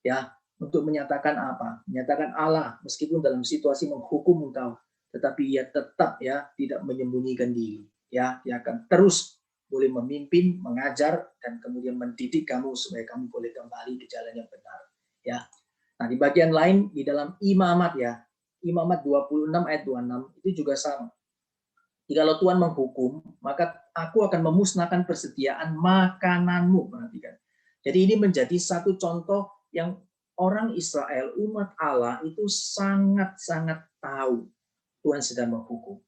Ya, untuk menyatakan apa? Menyatakan Allah meskipun dalam situasi menghukum engkau, tetapi ia tetap ya tidak menyembunyikan diri. Ya, dia akan terus boleh memimpin, mengajar, dan kemudian mendidik kamu supaya kamu boleh kembali ke jalan yang benar. Ya. Nah, di bagian lain di dalam Imamat ya, Imamat 26 ayat 26 itu juga sama. Jikalau Tuhan menghukum, maka aku akan memusnahkan persediaan makananmu. Perhatikan. Jadi ini menjadi satu contoh yang orang Israel, umat Allah itu sangat-sangat tahu Tuhan sedang menghukum.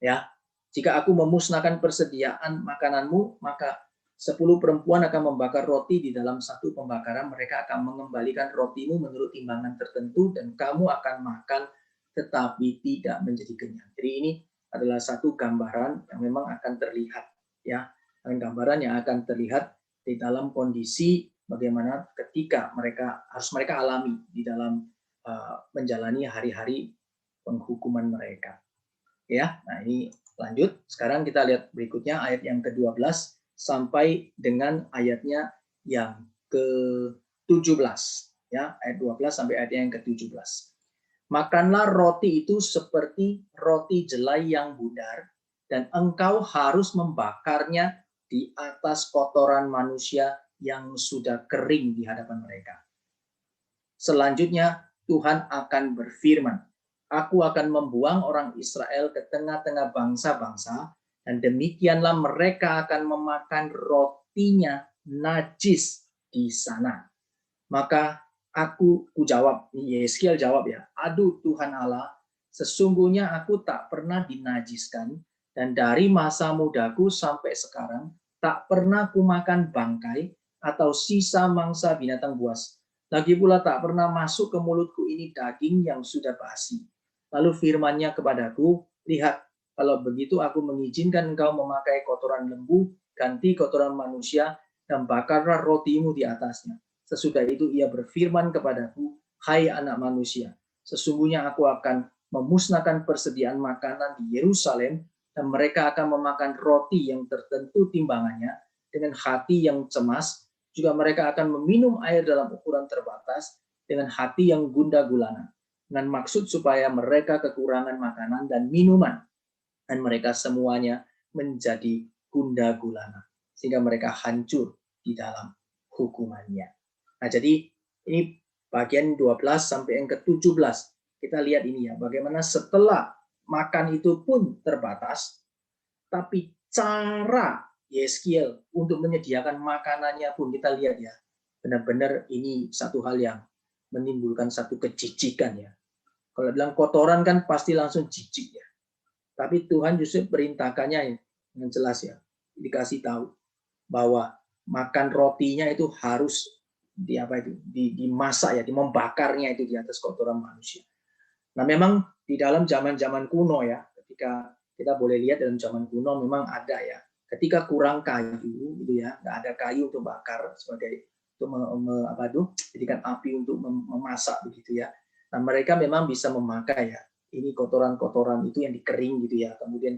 Ya, jika aku memusnahkan persediaan makananmu, maka 10 perempuan akan membakar roti di dalam satu pembakaran. Mereka akan mengembalikan rotimu menurut timbangan tertentu dan kamu akan makan tetapi tidak menjadi kenyang. Jadi ini adalah satu gambaran yang memang akan terlihat ya, gambaran yang akan terlihat di dalam kondisi bagaimana ketika mereka alami di dalam menjalani hari-hari penghukuman mereka. Ya, nah ini lanjut. Sekarang kita lihat berikutnya ayat yang ke-12 sampai dengan ayatnya yang ke-17 ya, ayat 12 sampai ayat yang ke-17. Makanlah roti itu seperti roti jelai yang bundar dan engkau harus membakarnya di atas kotoran manusia yang sudah kering di hadapan mereka. Selanjutnya Tuhan akan berfirman, aku akan membuang orang Israel ke tengah-tengah bangsa-bangsa dan demikianlah mereka akan memakan rotinya najis di sana. Maka aku jawab, Yeskiel jawab ya, aduh Tuhan Allah, sesungguhnya aku tak pernah dinajiskan dan dari masa mudaku sampai sekarang tak pernah kumakan bangkai atau sisa mangsa binatang buas. Lagi pula tak pernah masuk ke mulutku ini daging yang sudah basi. Lalu firman-Nya kepadaku, lihat, kalau begitu aku mengizinkan engkau memakai kotoran lembu, ganti kotoran manusia, dan bakarlah rotimu di atasnya. Sesudah itu ia berfirman kepadaku, hai anak manusia, sesungguhnya aku akan memusnahkan persediaan makanan di Yerusalem dan mereka akan memakan roti yang tertentu timbangannya dengan hati yang cemas, juga mereka akan meminum air dalam ukuran terbatas dengan hati yang gundah gulana, dengan maksud supaya mereka kekurangan makanan dan minuman dan mereka semuanya menjadi gundah gulana sehingga mereka hancur di dalam hukumannya. Nah, jadi ini bagian 12 sampai yang ke-17. Kita lihat ini ya, bagaimana setelah makan itu pun terbatas, tapi cara Yeskiel untuk menyediakan makanannya pun kita lihat ya, benar-benar ini satu hal yang menimbulkan satu kejijikkan ya. Kalau bilang kotoran kan pasti langsung jijik ya. Tapi Tuhan justru perintahkannya dengan jelas ya, dikasih tahu bahwa makan rotinya itu harus dimasak ya, membakarnya itu di atas kotoran manusia. Nah, memang di dalam zaman-zaman kuno ya, ketika kita boleh lihat dalam zaman kuno memang ada ya, ketika kurang kayu gitu ya, nggak ada kayu untuk bakar sebagai untuk jadikan api untuk memasak begitu ya. Nah, mereka memang bisa memakai ya, ini kotoran-kotoran itu yang dikering gitu ya, kemudian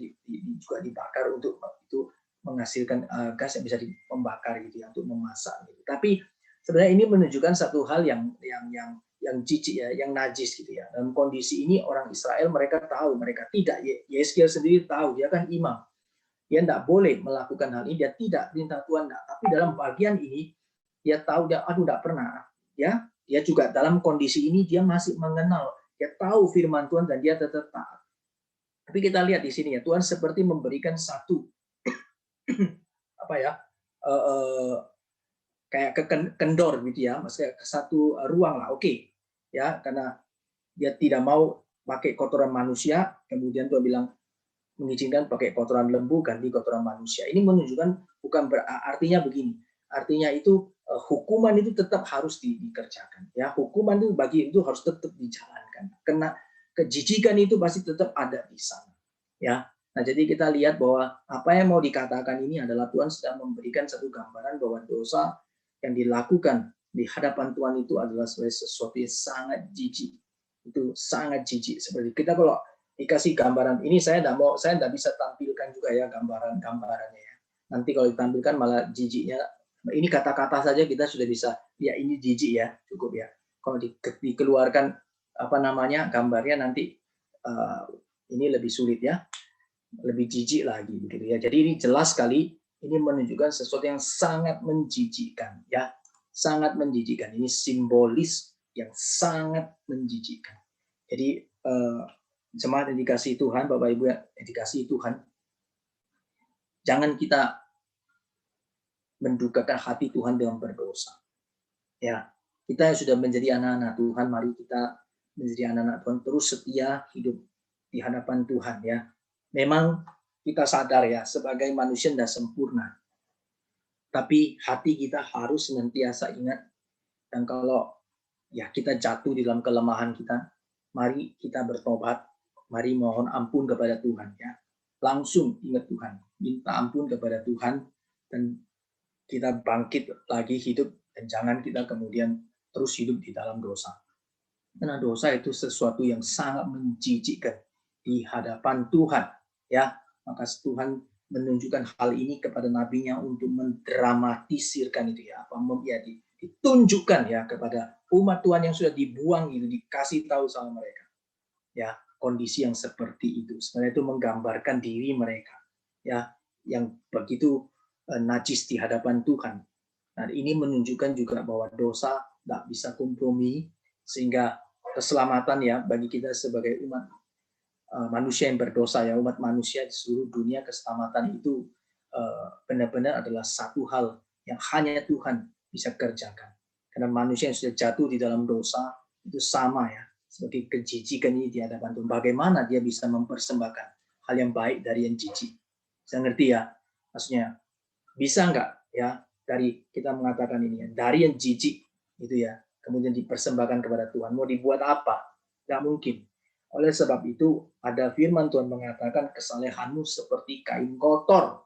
juga dibakar untuk itu menghasilkan gas yang bisa membakar gitu ya, untuk memasak gitu. Tapi sebenarnya ini menunjukkan satu hal yang yang jijik ya, yang najis gitu ya. Dalam kondisi ini orang Israel mereka tahu, mereka tidak. Yeskel sendiri tahu, dia kan imam. Dia tidak boleh melakukan hal ini, dia tidak perintah Tuhan. Enggak. Tapi dalam bagian ini dia tahu, dia aduh tidak pernah. Ya, dia juga dalam kondisi ini dia masih mengenal, dia tahu firman Tuhan dan dia tetap taat. Tapi kita lihat di sini ya, Tuhan seperti memberikan satu apa ya, kayak kendor gitu ya, maksudnya satu ruang lah, oke. Ya, karena dia tidak mau pakai kotoran manusia, kemudian Tuhan bilang mengizinkan pakai kotoran lembu ganti kotoran manusia. Ini menunjukkan bukan artinya begini. Artinya itu hukuman itu tetap harus dikerjakan. Ya, hukuman itu bagi itu harus tetap dijalankan. Karena kejijikan itu pasti tetap ada di sana. Ya. Nah, jadi kita lihat bahwa apa yang mau dikatakan ini adalah Tuhan sedang memberikan satu gambaran bahwa dosa yang dilakukan di hadapan Tuhan itu adalah sesuatu yang sangat jijik. Itu sangat jijik. Seperti kita kalau dikasih gambaran ini, saya tidak bisa tampilkan juga ya gambarannya ya. Nanti kalau ditampilkan malah jijiknya. Ini kata-kata saja kita sudah bisa, ya ini jijik ya, cukup ya. Kalau dikeluarkan apa namanya gambarnya nanti ini lebih sulit ya, lebih jijik lagi begitu ya. Jadi ini jelas sekali, ini menunjukkan sesuatu yang sangat menjijikkan ya, sangat menjijikkan. Ini simbolis yang sangat menjijikkan. Jadi jemaat yang dikasihi Tuhan, Bapak Ibu yang dikasihi Tuhan, jangan kita mendukakan hati Tuhan dengan berdosa. Ya, kita yang sudah menjadi anak-anak Tuhan, mari kita menjadi anak-anak Tuhan terus setia hidup di hadapan Tuhan ya. Memang kita sadar ya, sebagai manusia tidak sempurna. Tapi hati kita harus senantiasa ingat, dan kalau ya kita jatuh di dalam kelemahan kita, mari kita bertobat, mari mohon ampun kepada Tuhan ya. Langsung ingat Tuhan, minta ampun kepada Tuhan, dan kita bangkit lagi hidup, dan jangan kita kemudian terus hidup di dalam dosa. Karena dosa itu sesuatu yang sangat menjijikkan di hadapan Tuhan ya. Maka Tuhan menunjukkan hal ini kepada nabinya untuk mendramatisirkan itu ya, apa ya, ditunjukkan ya kepada umat Tuhan yang sudah dibuang itu, dikasih tahu sama mereka ya, kondisi yang seperti itu sebenarnya itu menggambarkan diri mereka ya, yang begitu najis di hadapan Tuhan. Nah, ini menunjukkan juga bahwa dosa tidak bisa kompromi, sehingga keselamatan ya bagi kita sebagai umat manusia yang berdosa ya, umat manusia di seluruh dunia, keselamatan itu benar-benar adalah satu hal yang hanya Tuhan bisa kerjakan. Karena manusia yang sudah jatuh di dalam dosa itu sama ya, sebagai kejijikan ini di hadapan Tuhan. Bagaimana dia bisa mempersembahkan hal yang baik dari yang jijik? Saya ngerti ya, maksudnya bisa nggak ya dari kita mengatakan ini ya, dari yang jijik itu ya, kemudian dipersembahkan kepada Tuhan, mau dibuat apa? Nggak mungkin. Oleh sebab itu ada firman Tuhan mengatakan kesalehanmu seperti kain kotor.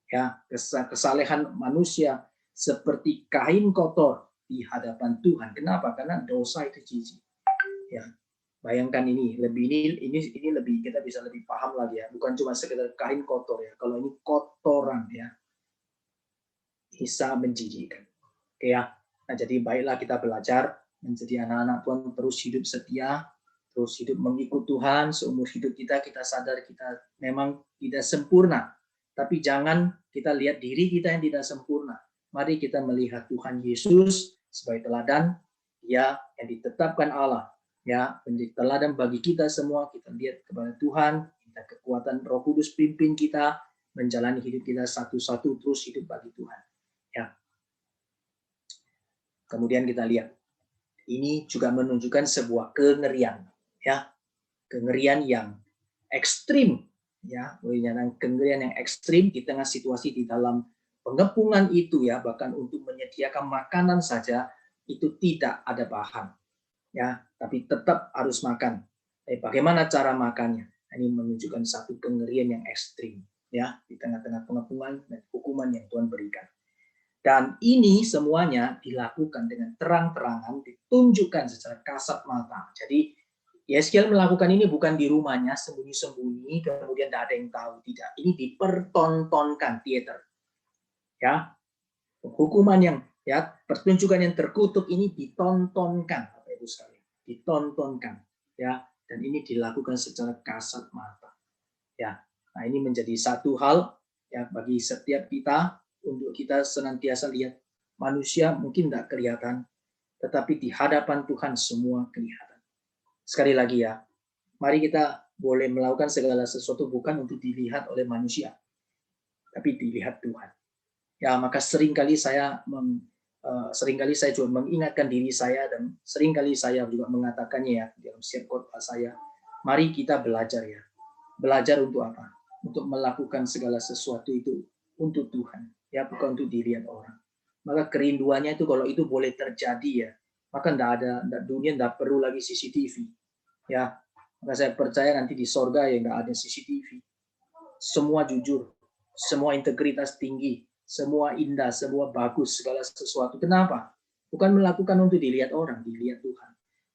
Ya, kesalehan manusia seperti kain kotor di hadapan Tuhan. Kenapa? Karena dosa itu jijik. Ya, bayangkan ini lebih kita bisa lebih paham lagi ya. Bukan cuma sekedar kain kotor ya. Kalau ini kotoran ya, bisa menjijikkan. Oke ya. Nah, jadi baiklah kita belajar menjadi anak-anak Tuhan, terus hidup setia, terus hidup mengikut Tuhan. Seumur hidup kita sadar kita memang tidak sempurna. Tapi jangan kita lihat diri kita yang tidak sempurna. Mari kita melihat Tuhan Yesus sebagai teladan, Dia yang ditetapkan Allah, ya, menjadi teladan bagi kita semua. Kita lihat kepada Tuhan, minta kekuatan Roh Kudus pimpin kita menjalani hidup kita satu-satu, terus hidup bagi Tuhan. Ya. Kemudian kita lihat, ini juga menunjukkan sebuah kengerian, ya, kengerian yang ekstrim, ya, kengerian yang ekstrim di tengah situasi di dalam pengepungan itu, ya, bahkan untuk menyediakan makanan saja itu tidak ada bahan, ya, tapi tetap harus makan. Bagaimana cara makannya? Ini menunjukkan satu kengerian yang ekstrim, ya, di tengah-tengah pengepungan dan hukuman yang Tuhan berikan. Dan ini semuanya dilakukan dengan terang-terangan, ditunjukkan secara kasat mata. Jadi Yeskel melakukan ini bukan di rumahnya sembunyi-sembunyi, kemudian tidak ada yang tahu, tidak. Ini dipertontonkan, teater. Ya, hukuman yang ya, pertunjukan yang terkutuk ini ditontonkan. ditontonkan, ya, dan ini dilakukan secara kasat mata, ya. Nah, ini menjadi satu hal ya bagi setiap kita untuk kita senantiasa lihat manusia mungkin tidak kelihatan, tetapi di hadapan Tuhan semua kelihatan. Sekali lagi ya, mari kita boleh melakukan segala sesuatu bukan untuk dilihat oleh manusia, tapi dilihat Tuhan. Ya, maka seringkali saya juga mengingatkan diri saya dan seringkali saya juga mengatakannya ya dalam setiap khotbah saya. Mari kita belajar ya. Belajar untuk apa? Untuk melakukan segala sesuatu itu untuk Tuhan, ya bukan untuk dilihat orang. Maka kerinduannya itu kalau itu boleh terjadi ya, maka dunia tidak perlu lagi CCTV. Ya, maka saya percaya nanti di sorga ya nggak ada CCTV. Semua jujur, semua integritas tinggi, semua indah, semua bagus, segala sesuatu. Kenapa? Bukan melakukan untuk dilihat orang, dilihat Tuhan.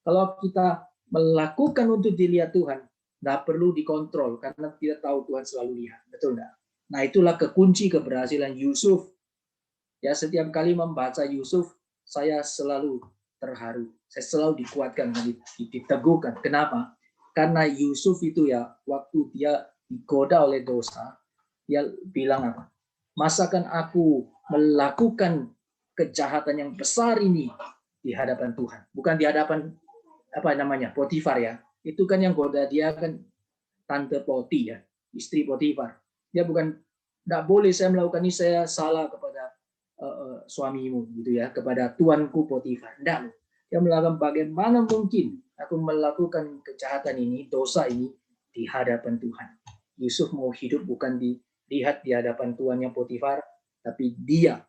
Kalau kita melakukan untuk dilihat Tuhan, nggak perlu dikontrol karena kita tahu Tuhan selalu lihat, betul nggak? Nah, itulah kekunci keberhasilan Yusuf. Ya, setiap kali membaca Yusuf, saya selalu terharu. Saya selalu dikuatkan dan diteguhkan. Kenapa? Karena Yusuf itu ya, waktu dia digoda oleh dosa, dia bilang apa? Masakan aku melakukan kejahatan yang besar ini di hadapan Tuhan, bukan di hadapan Potifar ya. Itu kan yang goda dia kan tante Poti ya, istri Potifar. Dia bukan tidak boleh saya melakukan ini, saya salah kepada suamimu gitu ya, kepada tuanku Potifar. Tidak, dia melakukan bagaimana mungkin aku melakukan kejahatan ini, dosa ini di hadapan Tuhan. Yusuf mau hidup bukan dilihat di hadapan tuannya Potifar, tapi dia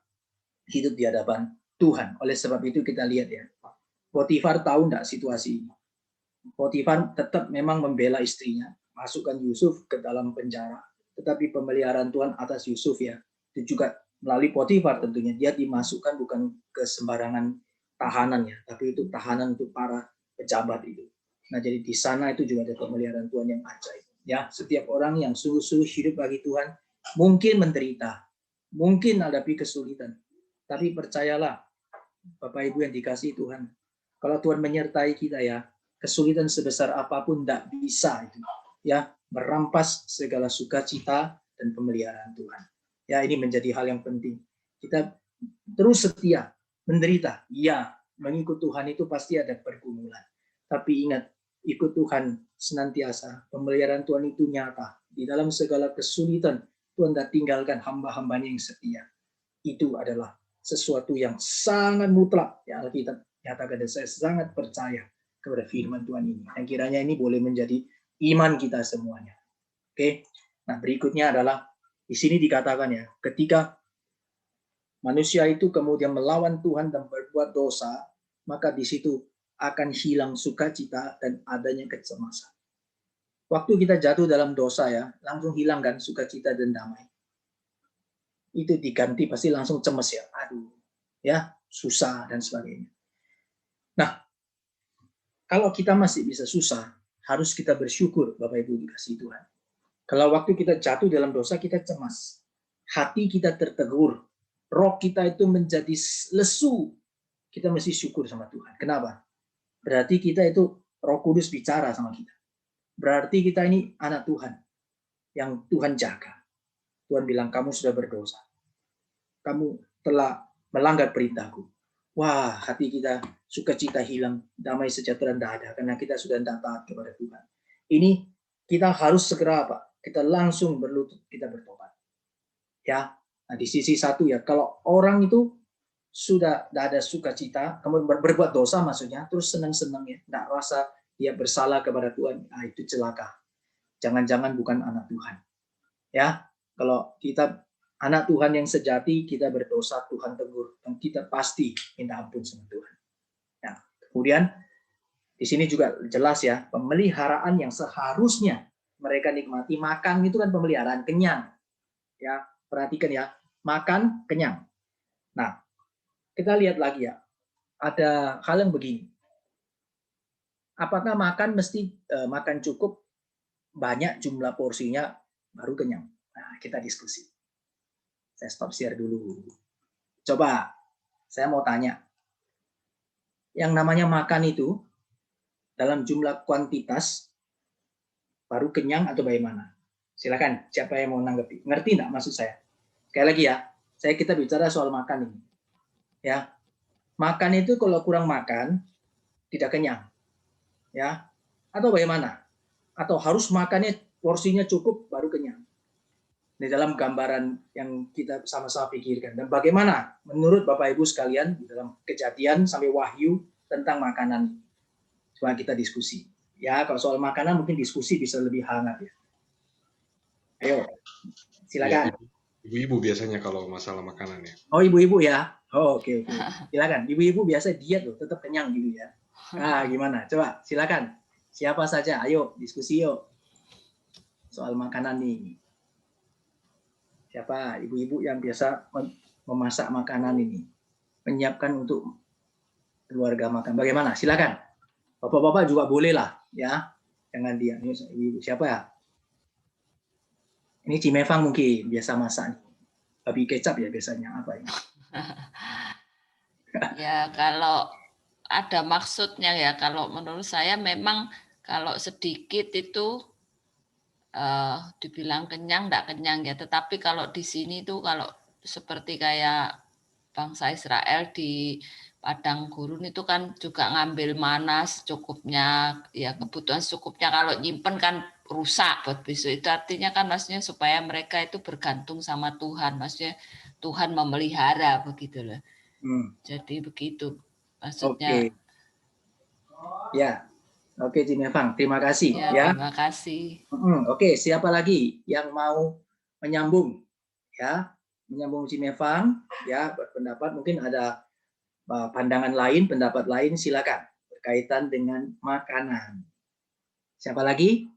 hidup di hadapan Tuhan. Oleh sebab itu kita lihat ya, Potifar tahu enggak situasi ini. Potifar tetap memang membela istrinya, masukkan Yusuf ke dalam penjara. Tetapi pemeliharaan Tuhan atas Yusuf ya, itu juga melalui Potifar tentunya. Dia dimasukkan bukan ke sembarangan tahanan ya, tapi itu tahanan untuk para pejabat itu. Nah, jadi di sana itu juga ada pemeliharaan Tuhan yang ajaib. Ya, setiap orang yang sungguh-sungguh hidup bagi Tuhan mungkin menderita, mungkin hadapi kesulitan. Tapi percayalah, Bapak Ibu yang dikasihi Tuhan, kalau Tuhan menyertai kita ya, kesulitan sebesar apapun tidak bisa itu ya merampas segala sukacita dan pemeliharaan Tuhan. Ya, ini menjadi hal yang penting. Kita terus setia, menderita. Ya, mengikut Tuhan itu pasti ada pergumulan. Tapi ingat, ikut Tuhan senantiasa. Pemeliharaan Tuhan itu nyata. Di dalam segala kesulitan, Tuhan tidak tinggalkan hamba-hambanya yang setia. Itu adalah sesuatu yang sangat mutlak. Ya, Alkitab nyatakan, dan saya sangat percaya kepada firman Tuhan ini. Dan kiranya ini boleh menjadi iman kita semuanya. Oke. Nah, berikutnya adalah di sini dikatakan ya, ketika manusia itu kemudian melawan Tuhan dan berbuat dosa, maka di situ akan hilang sukacita dan adanya kecemasan. Waktu kita jatuh dalam dosa ya, langsung hilang kan sukacita dan damai. Itu diganti pasti langsung cemas ya. Aduh, ya, susah dan sebagainya. Nah, kalau kita masih bisa susah, harus kita bersyukur, Bapak Ibu dikasihi Tuhan. Kalau waktu kita jatuh dalam dosa, kita cemas. Hati kita tertegur. Roh kita itu menjadi lesu. Kita mesti syukur sama Tuhan. Kenapa? Berarti kita itu Roh Kudus bicara sama kita. Berarti kita ini anak Tuhan yang Tuhan jaga. Tuhan bilang, kamu sudah berdosa. Kamu telah melanggar perintahku. Wah, hati kita sukacita hilang, damai sejahtera tidak ada karena kita sudah tidak taat kepada Tuhan. Ini kita harus segera apa? Kita langsung berlutut, kita bertobat. Ya, nah di sisi satu ya, kalau orang itu sudah tidak ada sukacita, kamu berbuat dosa maksudnya, terus senang-senang ya, tidak rasa dia bersalah kepada Tuhan, nah itu celaka. Jangan-jangan bukan anak Tuhan. Ya, kalau kita anak Tuhan yang sejati, kita berdosa, Tuhan tegur, dan kita pasti minta ampun sama Tuhan. Nah, kemudian di sini juga jelas ya, pemeliharaan yang seharusnya mereka nikmati. Makan itu kan pemeliharaan, kenyang. Ya, perhatikan ya, makan kenyang. Nah, kita lihat lagi ya, ada hal yang begini. Apakah makan mesti makan cukup banyak jumlah porsinya baru kenyang? Nah, kita diskusi. Saya stop share dulu. Coba, saya mau tanya. Yang namanya makan itu, dalam jumlah kuantitas baru kenyang atau bagaimana? Silakan, siapa yang mau nanggapi? Ngerti nggak maksud saya? Sekali lagi ya, kita bicara soal makan ini. Ya, makan itu kalau kurang makan tidak kenyang, ya. Atau bagaimana? Atau harus makannya porsinya cukup baru kenyang. Di dalam gambaran yang kita sama-sama pikirkan. Dan bagaimana menurut Bapak Ibu sekalian di dalam Kejadian sampai Wahyu tentang makanan? Coba kita diskusi. Ya, kalau soal makanan mungkin diskusi bisa lebih hangat ya. Ayo, silakan. Ya, ibu-ibu biasanya kalau masalah makanan ya. Oh, ibu-ibu ya. Oh, oke. Silakan. Ibu-ibu biasa diet loh, tetap kenyang gitu ya. Ah, gimana? Coba silakan. Siapa saja, ayo diskusi yuk. Soal makanan nih. Siapa ibu-ibu yang biasa memasak makanan ini, menyiapkan untuk keluarga makan. Bagaimana? Silakan. Bapak-bapak juga boleh lah, ya. Jangan dia. Ini ibu siapa ya? Ini Cimefang mungkin biasa masak. Babi kecap ya biasanya apa ini? Ya kalau ada maksudnya ya, kalau menurut saya memang kalau sedikit itu dibilang kenyang, enggak kenyang ya. Tetapi kalau di sini tuh kalau seperti kayak bangsa Israel di padang gurun itu kan juga ngambil mana secukupnya, ya kebutuhan secukupnya. Kalau nyimpen kan rusak buat besok. Itu artinya kan maksudnya supaya mereka itu bergantung sama Tuhan. Maksudnya Tuhan memelihara begitu loh. Jadi begitu maksudnya. Oke. Ya. Oke, Cimefang. Terima kasih ya. Terima kasih. Oke, siapa lagi yang mau menyambung ya? Menyambung Cimefang ya, berpendapat mungkin ada pandangan lain, pendapat lain, silakan berkaitan dengan makanan. Siapa lagi?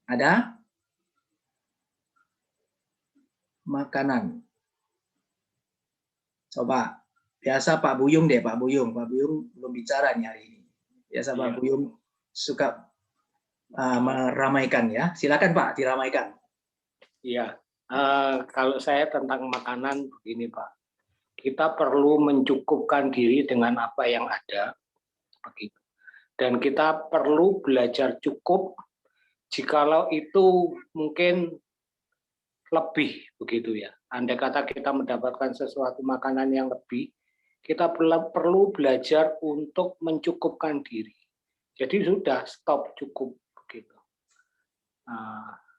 Ada? Makanan. Coba. Biasa Pak Buyung deh, Pak Buyung. Pak Buyung belum bicara nih hari ini. Biasa Pak Buyung suka meramaikan ya. Silakan Pak, diramaikan. Iya. Kalau saya tentang makanan begini Pak. Kita perlu mencukupkan diri dengan apa yang ada. Begitu. Dan kita perlu belajar cukup jikalau itu mungkin lebih begitu ya. Andai kata kita mendapatkan sesuatu makanan yang lebih, kita perlu belajar untuk mencukupkan diri. Jadi sudah stop cukup begitu.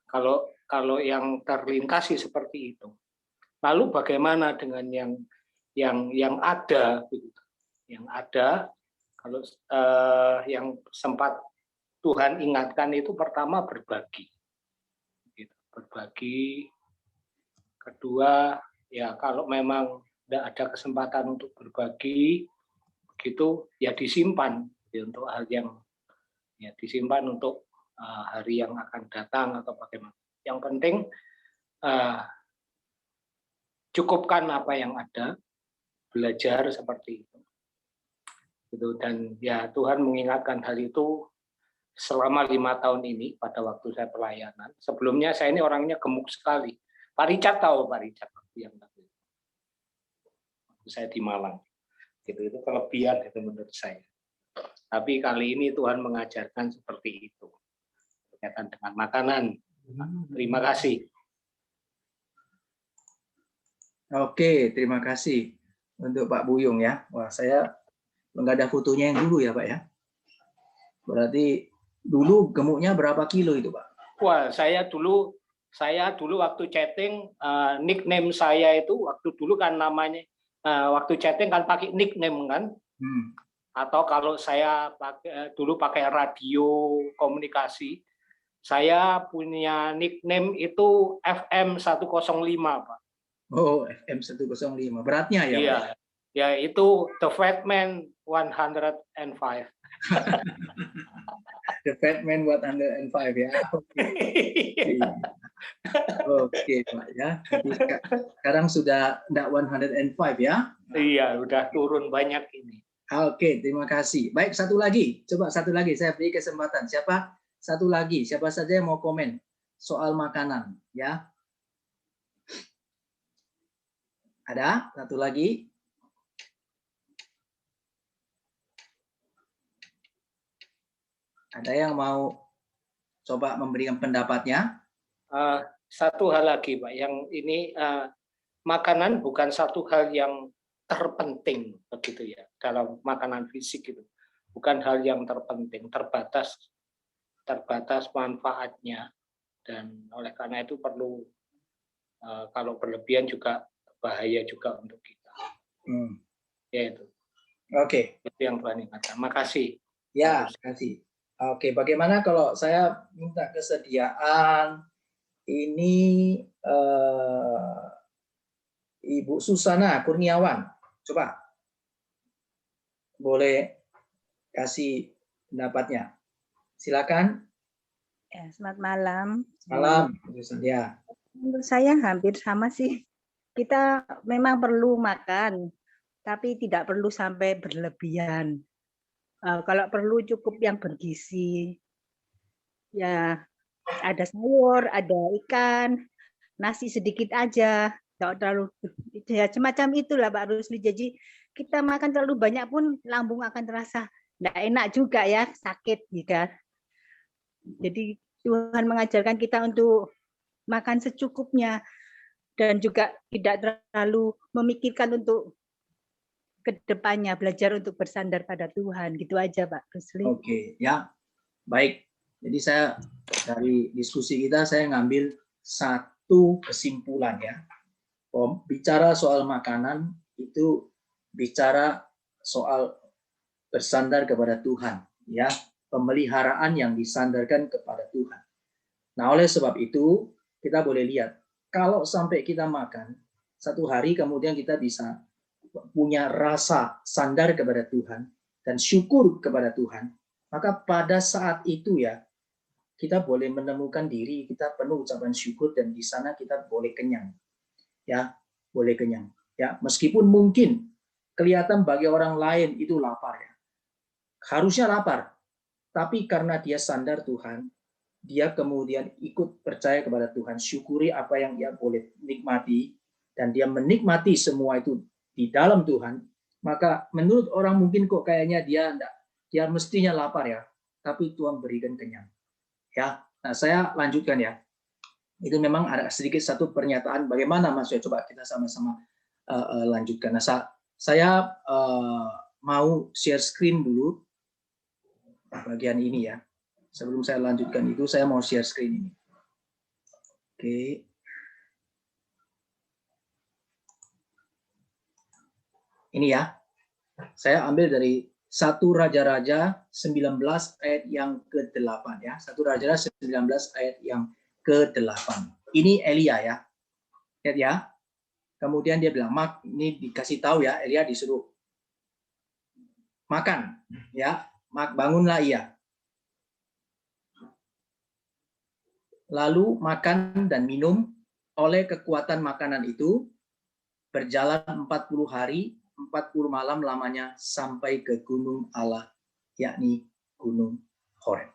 Kalau yang terlintasi seperti itu. Lalu bagaimana dengan yang ada begitu. Yang ada kalau yang sempat Tuhan ingatkan itu pertama berbagi. Berbagi. Kedua, ya kalau memang tidak ada kesempatan untuk berbagi, begitu ya disimpan ya, untuk hal yang ya disimpan untuk hari yang akan datang atau bagaimana. Yang penting cukupkan apa yang ada, belajar seperti itu. Gitu. Dan ya Tuhan mengingatkan hal itu selama 5 tahun ini pada waktu saya pelayanan. Sebelumnya saya ini orangnya gemuk sekali. Pak Richard tahu Pak Richard yang waktu saya di Malang. Itu kelebihan itu menurut saya. Tapi kali ini Tuhan mengajarkan seperti itu berkaitan dengan makanan. Terima kasih. Oke, terima kasih untuk Pak Buyung ya. Wah, saya nggak ada fotonya yang dulu ya Pak ya. Berarti dulu gemuknya berapa kilo itu Pak? Wah, saya dulu waktu chatting nickname saya itu waktu dulu kan namanya waktu chatting kan pakai nickname kan. Atau kalau saya dulu pakai radio komunikasi, saya punya nickname itu FM 105 Pak. Oh, FM 105. Beratnya ya Iya. Pak? Ya itu The Fat Man 105. The Fat Man 105 ya. Oke Pak ya. Jadi sekarang sudah enggak 105 ya? Iya, udah turun banyak ini. Oke, terima kasih. Baik, satu lagi. Coba satu lagi saya beri kesempatan. Siapa? Satu lagi. Siapa saja yang mau komen soal makanan ya? Ada? Satu lagi. Ada yang mau coba memberikan pendapatnya? Satu hal lagi, Pak, yang ini makanan bukan satu hal yang terpenting begitu ya dalam makanan fisik itu, bukan hal yang terpenting, terbatas manfaatnya, dan oleh karena itu perlu kalau berlebihan juga bahaya juga untuk kita. Ya itu. Oke. Itu yang Tuhan ingatkan. Makasih. Ya, kasih. Oke, bagaimana kalau saya minta kesediaan ini Ibu Susana Kurniawan, coba boleh kasih pendapatnya. Silakan. Ya, selamat malam. Malam, ya. Menurut saya hampir sama sih. Kita memang perlu makan, tapi tidak perlu sampai berlebihan. Kalau perlu cukup yang bergizi. Ya, ada sayur, ada ikan, nasi sedikit aja. Tidak terlalu, ya semacam itulah Pak Rusli. Jadi kita makan terlalu banyak pun lambung akan terasa tidak enak juga ya, sakit gitu. Jadi Tuhan mengajarkan kita untuk makan secukupnya dan juga tidak terlalu memikirkan untuk kedepannya, belajar untuk bersandar pada Tuhan. Gitu aja Pak Rusli. Oke, ya. Baik. Jadi saya dari diskusi kita saya ngambil satu kesimpulan ya. Bicara soal makanan itu bicara soal bersandar kepada Tuhan, ya, pemeliharaan yang disandarkan kepada Tuhan. Nah, oleh sebab itu kita boleh lihat kalau sampai kita makan satu hari kemudian kita bisa punya rasa sandar kepada Tuhan dan syukur kepada Tuhan, maka pada saat itu ya kita boleh menemukan diri kita penuh ucapan syukur dan di sana kita boleh kenyang. Ya, boleh kenyang. Ya, meskipun mungkin kelihatan bagi orang lain itu lapar ya. Harusnya lapar. Tapi karena dia sandar Tuhan, dia kemudian ikut percaya kepada Tuhan, syukuri apa yang dia boleh nikmati dan dia menikmati semua itu di dalam Tuhan, maka menurut orang mungkin kok kayaknya dia mestinya lapar ya, tapi Tuhan berikan kenyang. Ya, nah saya lanjutkan ya. Itu memang ada sedikit satu pernyataan bagaimana Mas, coba kita sama-sama lanjutkan. Nah, saya mau share screen dulu bagian ini ya. Sebelum saya lanjutkan itu, saya mau share screen ini. Oke. Ini ya. Saya ambil dari 1 Raja-Raja 19 ayat yang ke-8 ya. 1 Raja-Raja 19 ayat yang ke-8. Ini Elia ya. Lihat ya. Kemudian dia bilang, ini dikasih tahu ya, Elia disuruh makan ya. Bangunlah ia. Lalu makan dan minum, oleh kekuatan makanan itu berjalan 40 hari 40 malam lamanya sampai ke gunung Allah, yakni gunung Horeb.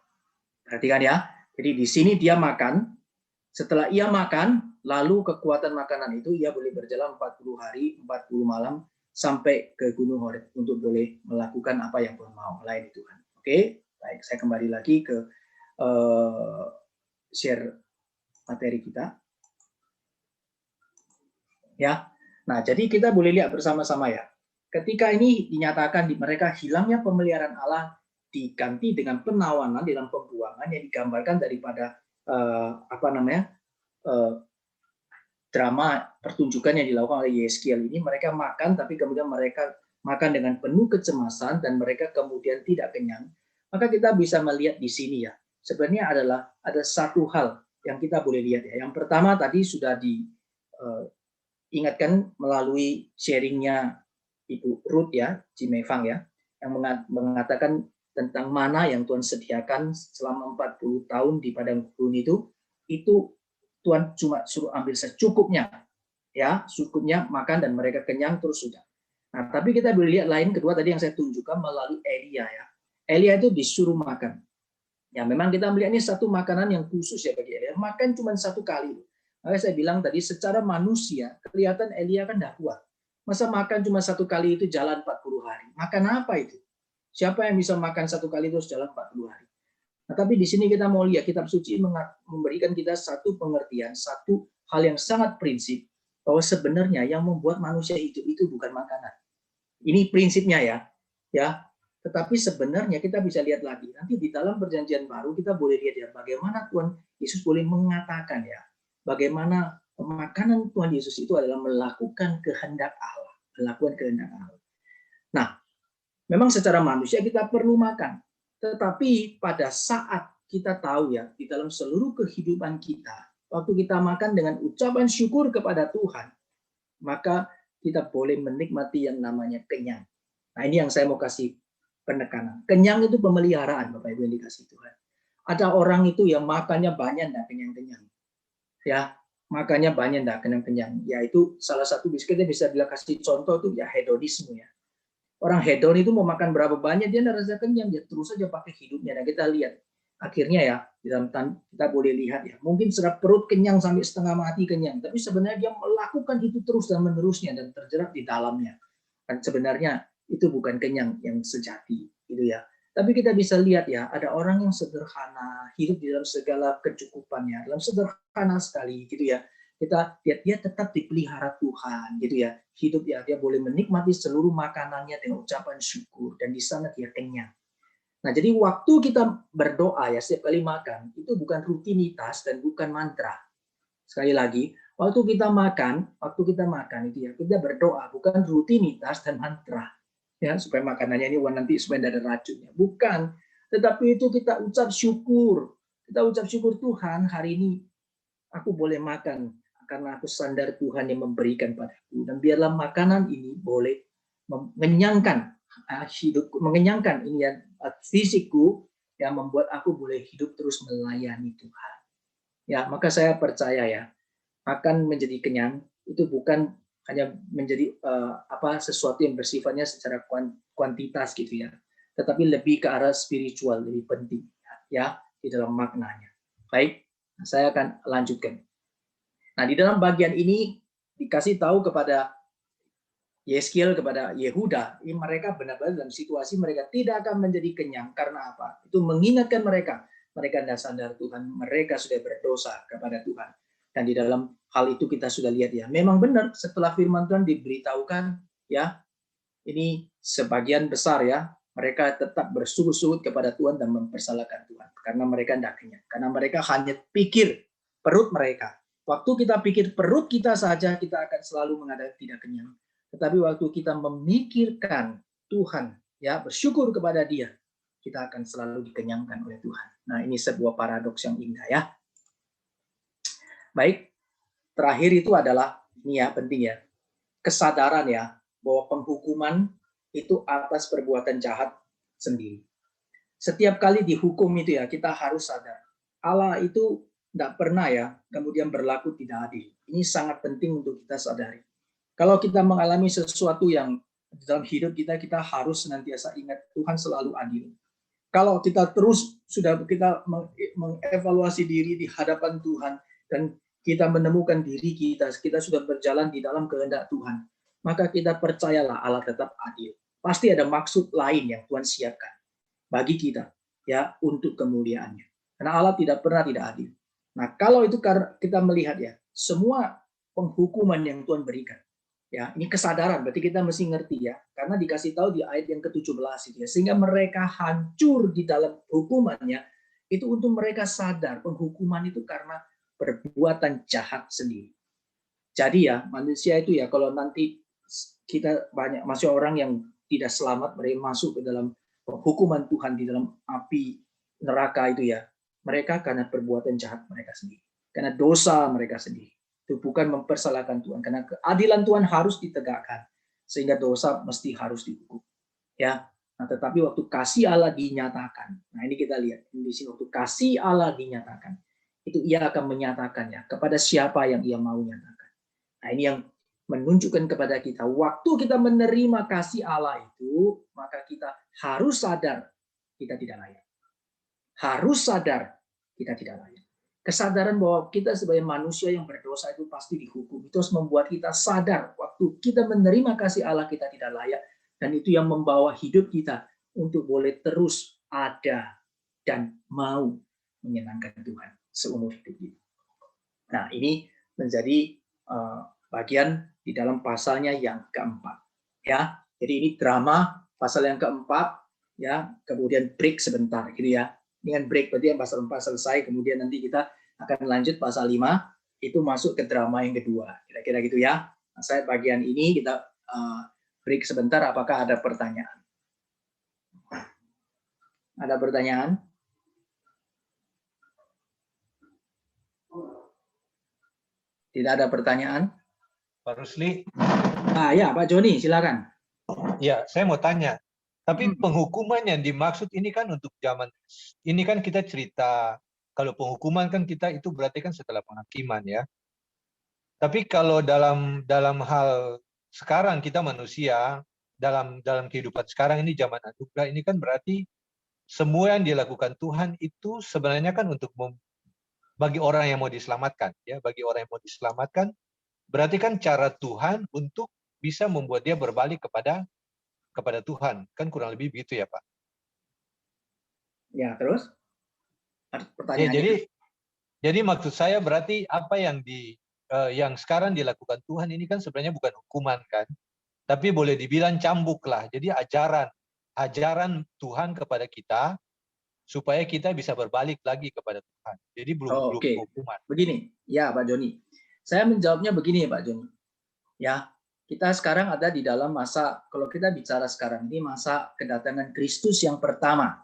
Perhatikan ya. Jadi di sini dia makan. Setelah ia makan, lalu kekuatan makanan itu ia boleh berjalan 40 hari 40 malam sampai ke gunung Horeb untuk boleh melakukan apa yang Tuhan mau, melayani Tuhan. Oke, baik. Saya kembali lagi ke share materi kita. Ya. Nah, jadi kita boleh lihat bersama-sama ya. Ketika ini dinyatakan di mereka hilangnya pemeliharaan Allah diganti dengan penawanan dalam pembuangan yang digambarkan daripada drama pertunjukan yang dilakukan oleh Yeskiel ini. Mereka makan tapi kemudian mereka makan dengan penuh kecemasan dan mereka kemudian tidak kenyang. Maka kita bisa melihat di sini ya. Sebenarnya ada satu hal yang kita boleh lihat ya. Yang pertama tadi sudah diingatkan melalui sharingnya Ibu Ruth ya, Jimefang ya, yang mengatakan tentang mana yang Tuhan sediakan selama 40 tahun di padang gurun itu Tuhan cuma suruh ambil secukupnya, ya, cukupnya makan dan mereka kenyang terus sudah. Nah, tapi kita boleh lihat lain kedua tadi yang saya tunjukkan melalui Elia ya. Elia itu disuruh makan. Ya, memang kita melihat ini satu makanan yang khusus ya bagi Elia. Makan cuma satu kali. Makanya saya bilang tadi secara manusia kelihatan Elia kan tidak kuat. Masa makan cuma satu kali itu jalan 40 hari? Makan apa itu? Siapa yang bisa makan satu kali terus jalan 40 hari? Nah, tapi di sini kita mau lihat kitab suci memberikan kita satu pengertian, satu hal yang sangat prinsip, bahwa sebenarnya yang membuat manusia hidup itu bukan makanan. Ini prinsipnya ya. Tetapi sebenarnya kita bisa lihat lagi nanti di dalam perjanjian baru kita boleh lihat ya bagaimana Tuhan Yesus boleh mengatakan ya, bagaimana makanan Tuhan Yesus itu adalah melakukan kehendak Allah, melakukan kehendak Allah. Nah, memang secara manusia kita perlu makan. Tetapi pada saat kita tahu ya, di dalam seluruh kehidupan kita, waktu kita makan dengan ucapan syukur kepada Tuhan, maka kita boleh menikmati yang namanya kenyang. Nah, ini yang saya mau kasih penekanan. Kenyang itu pemeliharaan, Bapak Ibu yang dikasih Tuhan. Ada orang itu yang makannya banyak, enggak kenyang-kenyang. Ya, makannya banyak, enggak kenyang-kenyang. Yaitu salah satu kita bisa kasih contoh itu ya hedonisme ya. Orang hedon itu mau makan berapa banyak dia nggak rasa kenyang, dia terus saja pakai hidupnya. Dan kita lihat akhirnya ya di dalam kita boleh lihat ya, mungkin serap perut kenyang sampai setengah mati kenyang, tapi sebenarnya dia melakukan itu terus dan menerusnya dan terjerat di dalamnya. Dan sebenarnya itu bukan kenyang yang sejati, gitu ya. Tapi kita bisa lihat ya, ada orang yang sederhana, hidup di dalam segala kecukupannya, dalam sederhana sekali, gitu ya. Kita lihat dia tetap dipelihara Tuhan, gitu ya. Hidup ya, dia boleh menikmati seluruh makanannya dengan ucapan syukur dan di sana dia kenyang. Nah, jadi waktu kita berdoa ya setiap kali makan itu bukan rutinitas dan bukan mantra. Sekali lagi, waktu kita makan itu ya kita berdoa bukan rutinitas dan mantra. Ya, supaya makanannya ini nanti supaya tidak ada racunnya. Bukan, tetapi itu kita ucap syukur. Kita ucap syukur Tuhan hari ini aku boleh makan karena aku sadar Tuhan yang memberikan padaku, dan biarlah makanan ini boleh mengenyangkan hidupku, mengenyangkan ini ya fisikku, yang membuat aku boleh hidup terus melayani Tuhan. Ya, maka saya percaya ya, akan menjadi kenyang itu bukan hanya menjadi sesuatu yang bersifatnya secara kuantitas gitu ya, tetapi lebih ke arah spiritual, lebih penting ya di dalam maknanya. Baik, saya akan lanjutkan. Nah, di dalam bagian ini dikasih tahu kepada Yeskiel, kepada Yehuda, ini mereka benar-benar dalam situasi mereka tidak akan menjadi kenyang. Karena apa? Itu mengingatkan mereka tidak sadar Tuhan, mereka sudah berdosa kepada Tuhan. Dan di dalam hal itu kita sudah lihat ya, memang benar setelah firman Tuhan diberitahukan ya, ini sebagian besar ya, mereka tetap bersugut-sugut kepada Tuhan dan mempersalahkan Tuhan. Karena mereka tidak kenyang. Karena mereka hanya pikir perut mereka. Waktu kita pikir perut kita saja, kita akan selalu menghadapi tidak kenyang. Tetapi waktu kita memikirkan Tuhan, ya bersyukur kepada Dia, kita akan selalu dikenyangkan oleh Tuhan. Nah, ini sebuah paradoks yang indah ya. Baik, terakhir itu adalah ini ya penting ya, kesadaran ya bahwa penghukuman itu atas perbuatan jahat sendiri. Setiap kali dihukum itu ya kita harus sadar Allah itu tidak pernah ya kemudian berlaku tidak adil. Ini sangat penting untuk kita sadari. Kalau kita mengalami sesuatu yang dalam hidup kita harus senantiasa ingat Tuhan selalu adil. Kalau kita terus sudah kita mengevaluasi diri di hadapan Tuhan dan kita menemukan diri kita sudah berjalan di dalam kehendak Tuhan, maka kita percayalah Allah tetap adil. Pasti ada maksud lain yang Tuhan siapkan bagi kita ya untuk kemuliaannya. Karena Allah tidak pernah tidak adil. Nah, kalau itu kita melihat ya, semua penghukuman yang Tuhan berikan, ya ini kesadaran, berarti kita mesti ngerti ya, karena dikasih tahu di ayat yang ke-17 itu ya, sehingga mereka hancur di dalam hukumannya, itu untuk mereka sadar penghukuman itu karena perbuatan jahat sendiri. Jadi ya, manusia itu ya, kalau nanti kita banyak masih orang yang tidak selamat, mereka masuk ke dalam hukuman Tuhan di dalam api neraka itu ya, mereka karena perbuatan jahat mereka sendiri, karena dosa mereka sendiri. Itu bukan mempersalahkan Tuhan, karena keadilan Tuhan harus ditegakkan sehingga dosa mesti harus dihukum. Ya, nah tetapi waktu kasih Allah dinyatakan, nah ini kita lihat di sini waktu kasih Allah dinyatakan, itu Ia akan menyatakannya kepada siapa yang Ia mau nyatakan. Nah ini yang menunjukkan kepada kita, waktu kita menerima kasih Allah itu, maka kita harus sadar kita tidak layak. Harus sadar kita tidak layak. Kesadaran bahwa kita sebagai manusia yang berdosa itu pasti dihukum. Itu harus membuat kita sadar waktu kita menerima kasih Allah kita tidak layak. Dan itu yang membawa hidup kita untuk boleh terus ada dan mau menyenangkan Tuhan seumur hidup. Nah, ini menjadi bagian di dalam pasalnya yang keempat. Ya, jadi ini drama pasal yang keempat, ya, kemudian break sebentar, gitu ya. Dengan break berarti yang pasal 4 selesai, kemudian nanti kita akan lanjut pasal 5, itu masuk ke drama yang kedua, kira-kira gitu ya. Nah, saya bagian ini kita break sebentar, apakah ada pertanyaan? Ada pertanyaan? Tidak ada pertanyaan? Pak Rusli. Ya, Pak Joni, silakan. Ya, saya mau tanya. Tapi penghukuman yang dimaksud ini kan untuk zaman ini kan kita cerita kalau penghukuman kan kita itu berarti kan setelah penghakiman ya. Tapi kalau dalam hal sekarang kita manusia dalam kehidupan sekarang ini zaman anugerah ini kan berarti semua yang dilakukan Tuhan itu sebenarnya kan untuk bagi orang yang mau diselamatkan ya, bagi orang yang mau diselamatkan berarti kan cara Tuhan untuk bisa membuat dia berbalik kepada Tuhan. Kan kurang lebih begitu ya, Pak. Ya, terus? Pertanyaannya. Ya, jadi maksud saya berarti apa yang yang sekarang dilakukan Tuhan ini kan sebenarnya bukan hukuman kan. Tapi boleh dibilang cambuk lah. Jadi ajaran Tuhan kepada kita supaya kita bisa berbalik lagi kepada Tuhan. Jadi belum hukuman. Begini, ya Pak Joni. Saya menjawabnya begini ya Pak Joni. Ya, kita sekarang ada di dalam masa, kalau kita bicara sekarang ini masa kedatangan Kristus yang pertama.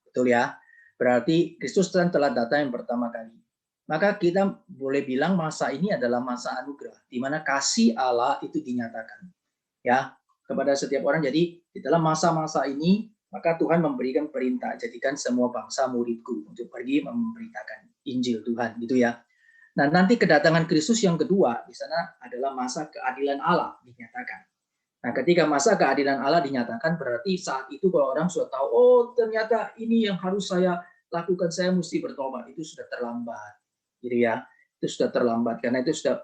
Betul ya? Berarti Kristus telah datang yang pertama kali. Maka kita boleh bilang masa ini adalah masa anugerah, di mana kasih Allah itu dinyatakan. Ya, kepada setiap orang. Jadi di dalam masa-masa ini, maka Tuhan memberikan perintah, jadikan semua bangsa muridku untuk pergi memberitakan Injil Tuhan, gitu ya. Nah, nanti kedatangan Kristus yang kedua di sana adalah masa keadilan Allah dinyatakan. Nah, ketika masa keadilan Allah dinyatakan, berarti saat itu kalau orang sudah tahu, oh ternyata ini yang harus saya lakukan, saya mesti bertobat, itu sudah terlambat, gitu ya. Itu sudah terlambat karena itu sudah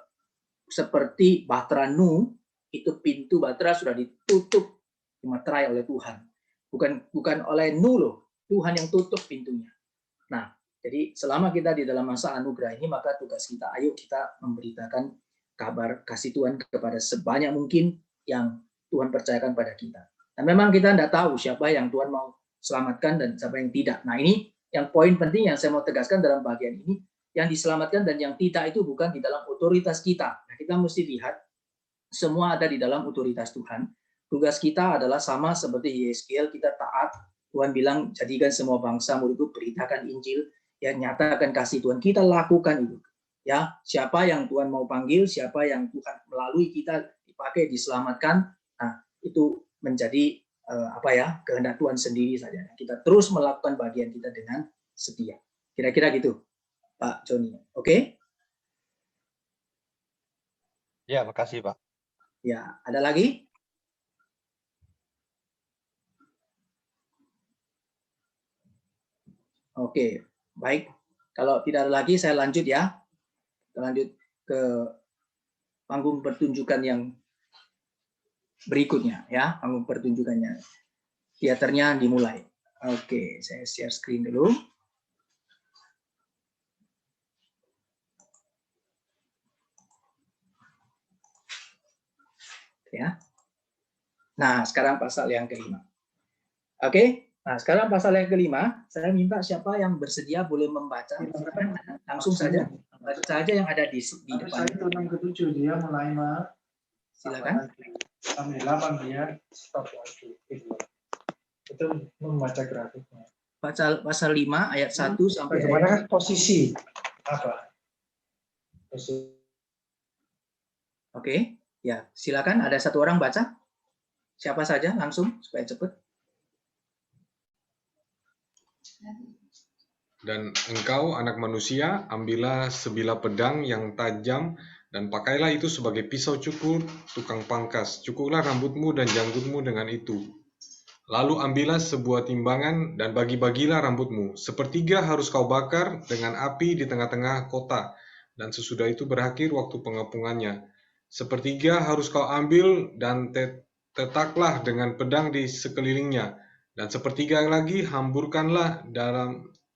seperti Bahtera Nuh, itu pintu Bahtera sudah ditutup, dimeterai oleh Tuhan. Bukan oleh Nuh loh, Tuhan yang tutup pintunya. Nah, jadi selama kita di dalam masa anugerah ini, maka tugas kita, ayo kita memberitakan kabar kasih Tuhan kepada sebanyak mungkin yang Tuhan percayakan pada kita. Dan memang kita tidak tahu siapa yang Tuhan mau selamatkan dan siapa yang tidak. Nah, ini yang poin penting yang saya mau tegaskan dalam bagian ini, yang diselamatkan dan yang tidak itu bukan di dalam otoritas kita. Nah, kita mesti lihat semua ada di dalam otoritas Tuhan. Tugas kita adalah sama seperti Yeskiel, kita taat. Tuhan bilang, jadikan semua bangsa muridku, beritakan Injil, ya, nyatakan kasih Tuhan, kita lakukan itu. Ya, siapa yang Tuhan mau panggil, siapa yang Tuhan melalui kita dipakai diselamatkan, nah itu menjadi kehendak Tuhan sendiri saja. Kita terus melakukan bagian kita dengan setia. Kira-kira gitu, Pak Joni. Oke? Ya, makasih Pak. Ya, ada lagi? Oke, baik. Kalau tidak ada lagi, saya lanjut ya. Kita lanjut ke panggung pertunjukan yang berikutnya ya, panggung pertunjukannya. Teaternya dimulai. Oke, saya share screen dulu. Ya. Nah, sekarang pasal yang kelima. Oke. Nah, sekarang pasal yang kelima, saya minta siapa yang bersedia boleh membaca. Langsung saja. Baca saja yang ada di depan. Itu 6 ke 7 dia mulai silakan. Sampai 8 dia stop lagi. Itu membaca grafiknya. Pasal 5 ayat 1 sampai bagaimana posisi apa? Oke, ya silakan. Ada satu orang baca. Siapa saja langsung supaya cepat. Dan engkau, anak manusia, ambillah sebilah pedang yang tajam dan pakailah itu sebagai pisau cukur tukang pangkas. Cukurlah rambutmu dan janggutmu dengan itu. Lalu ambillah sebuah timbangan dan bagi-bagilah rambutmu. Sepertiga harus kau bakar dengan api di tengah-tengah kota, dan sesudah itu berakhir waktu pengepungannya. Sepertiga harus kau ambil dan tetaklah dengan pedang di sekelilingnya, Dan sepertiga lagi hamburkanlah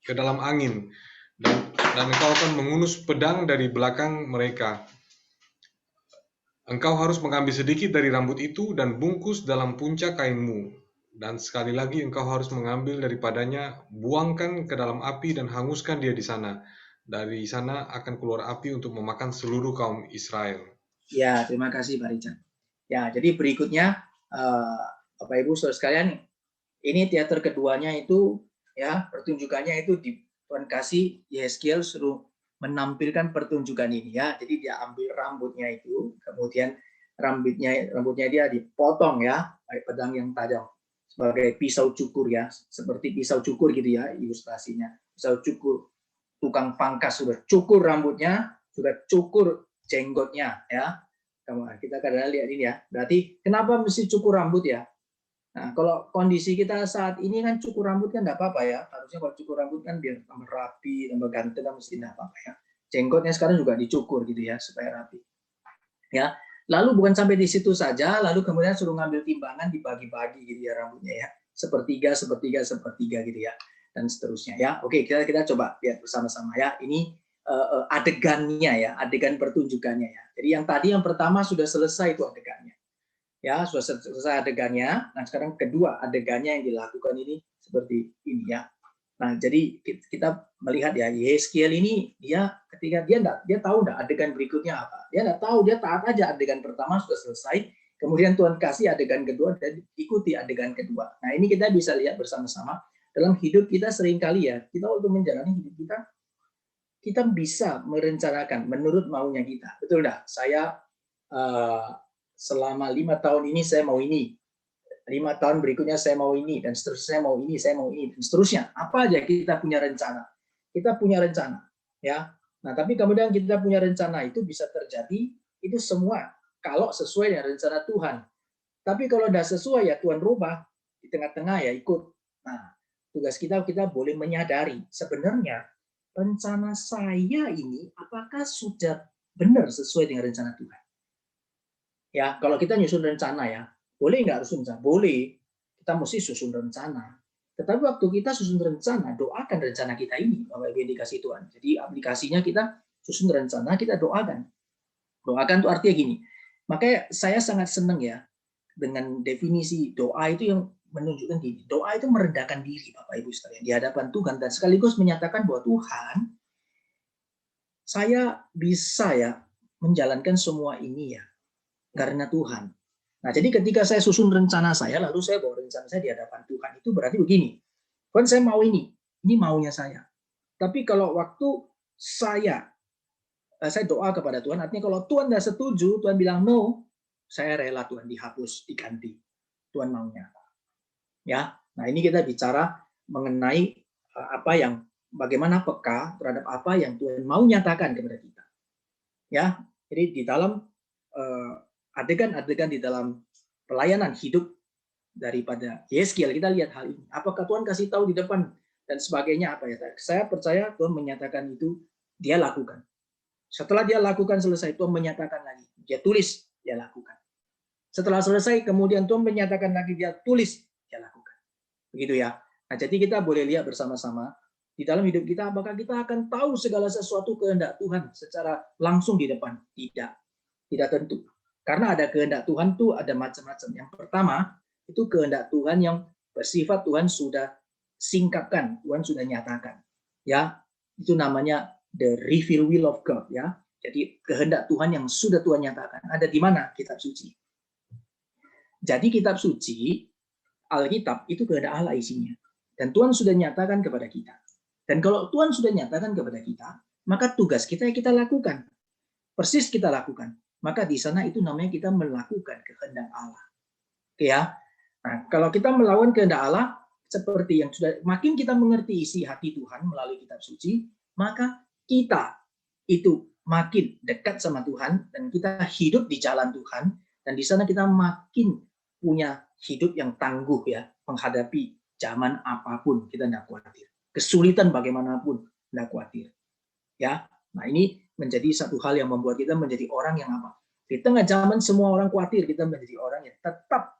ke dalam angin, dan engkau akan mengunus pedang dari belakang mereka. Engkau harus mengambil sedikit dari rambut itu dan bungkus dalam puncak kainmu. Dan sekali lagi engkau harus mengambil daripadanya, buangkan ke dalam api dan hanguskan dia di sana. Dari sana akan keluar api untuk memakan seluruh kaum Israel. Ya, terima kasih Pak Richard. Ya, jadi berikutnya Bapak Ibu Saudara sekalian, ini teater keduanya itu ya pertunjukannya itu Tuhan kasih Yeskiel suruh menampilkan pertunjukan ini ya. Jadi dia ambil rambutnya itu, kemudian rambutnya dia dipotong ya, pakai pedang yang tajam sebagai pisau cukur ya, seperti pisau cukur gitu ya ilustrasinya. Pisau cukur, tukang pangkas sudah cukur rambutnya, sudah cukur jenggotnya ya. Kita kadang lihat ini ya. Berarti kenapa mesti cukur rambut ya? Nah, kalau kondisi kita saat ini kan cukur rambut kan enggak apa-apa ya. Harusnya kalau cukur rambut kan biar tambah rapi, tambah ganteng kan mesti enggak apa-apa ya. Jenggotnya sekarang juga dicukur gitu ya supaya rapi. Ya. Lalu bukan sampai di situ saja, lalu kemudian suruh ngambil timbangan dibagi-bagi gitu ya rambutnya ya. Sepertiga, sepertiga, sepertiga gitu ya. Dan seterusnya ya. Oke, kita coba lihat bersama-sama ya. Ini adegannya ya, adegan pertunjukannya ya. Jadi yang pertama sudah selesai itu adegannya. Ya, sudah selesai adegannya. Nah, sekarang kedua adegannya yang dilakukan ini seperti ini ya. Nah, jadi kita melihat ya Yeskiel ini dia ketika dia tahu enggak adegan berikutnya apa. Dia enggak tahu, dia taat aja adegan pertama sudah selesai. Kemudian Tuhan kasih adegan kedua dan ikuti adegan kedua. Nah, ini kita bisa lihat bersama-sama dalam hidup kita seringkali ya. Kita waktu menjalani hidup kita bisa merencanakan menurut maunya kita. Betul enggak? Saya selama 5 tahun ini saya mau ini, 5 tahun berikutnya saya mau ini, dan seterusnya saya mau ini, dan seterusnya. Apa aja kita punya rencana. Kita punya rencana, ya. Nah, tapi kemudian kita punya rencana itu bisa terjadi, itu semua kalau sesuai dengan rencana Tuhan. Tapi kalau tidak sesuai ya Tuhan rubah di tengah-tengah ya ikut. Nah, tugas kita boleh menyadari sebenarnya rencana saya ini apakah sudah benar sesuai dengan rencana Tuhan. Ya, kalau kita nyusun rencana ya, boleh nggak susun rencana? Boleh. Kita mesti susun rencana. Tetapi waktu kita susun rencana, doakan rencana kita ini, Bapak Ibu dikasih Tuhan. Jadi aplikasinya kita susun rencana, kita doakan. Doakan itu artinya gini. Makanya saya sangat senang ya dengan definisi doa itu yang menunjukkan gini. Doa itu merendahkan diri, Bapak Ibu sekalian, di hadapan Tuhan dan sekaligus menyatakan bahwa Tuhan, saya bisa ya menjalankan semua ini ya karena Tuhan. Nah, jadi ketika saya susun rencana saya, lalu saya bawa rencana saya di hadapan Tuhan, itu berarti begini. Tuhan, saya mau ini maunya saya. Tapi kalau waktu saya doa kepada Tuhan, artinya kalau Tuhan tidak setuju, Tuhan bilang no, saya rela Tuhan dihapus, diganti. Tuhan maunya. Ya, nah ini kita bicara mengenai bagaimana peka terhadap apa yang Tuhan mau nyatakan kepada kita. Ya, jadi di dalam adegan-adegan di dalam pelayanan hidup daripada Yeskiel, kita lihat hal ini. Apakah Tuhan kasih tahu di depan dan sebagainya apa ya? Saya percaya Tuhan menyatakan itu, dia lakukan. Setelah dia lakukan selesai, Tuhan menyatakan lagi, dia tulis, dia lakukan. Setelah selesai, kemudian Tuhan menyatakan lagi, dia tulis, dia lakukan. Begitu ya. Nah, jadi kita boleh lihat bersama-sama di dalam hidup kita, apakah kita akan tahu segala sesuatu kehendak Tuhan secara langsung di depan? Tidak tentu. Karena ada kehendak Tuhan tuh ada macam-macam. Yang pertama, itu kehendak Tuhan yang bersifat Tuhan sudah singkapkan, Tuhan sudah nyatakan. Ya, itu namanya the revealed will of God ya. Jadi kehendak Tuhan yang sudah Tuhan nyatakan. Ada di mana? Kitab suci. Jadi kitab suci, Alkitab itu kehendak Allah isinya. Dan Tuhan sudah nyatakan kepada kita. Dan kalau Tuhan sudah nyatakan kepada kita, maka tugas kita yang kita lakukan. Persis kita lakukan. Maka di sana itu namanya kita melakukan kehendak Allah. Oke ya. Nah, kalau kita melawan kehendak Allah, seperti yang sudah makin kita mengerti isi hati Tuhan melalui kitab suci, maka kita itu makin dekat sama Tuhan dan kita hidup di jalan Tuhan, dan di sana kita makin punya hidup yang tangguh ya, menghadapi zaman apapun kita tidak khawatir. Kesulitan bagaimanapun tidak khawatir. Ya. Nah, ini menjadi satu hal yang membuat kita menjadi orang yang apa? Di tengah zaman semua orang khawatir, kita menjadi orang yang tetap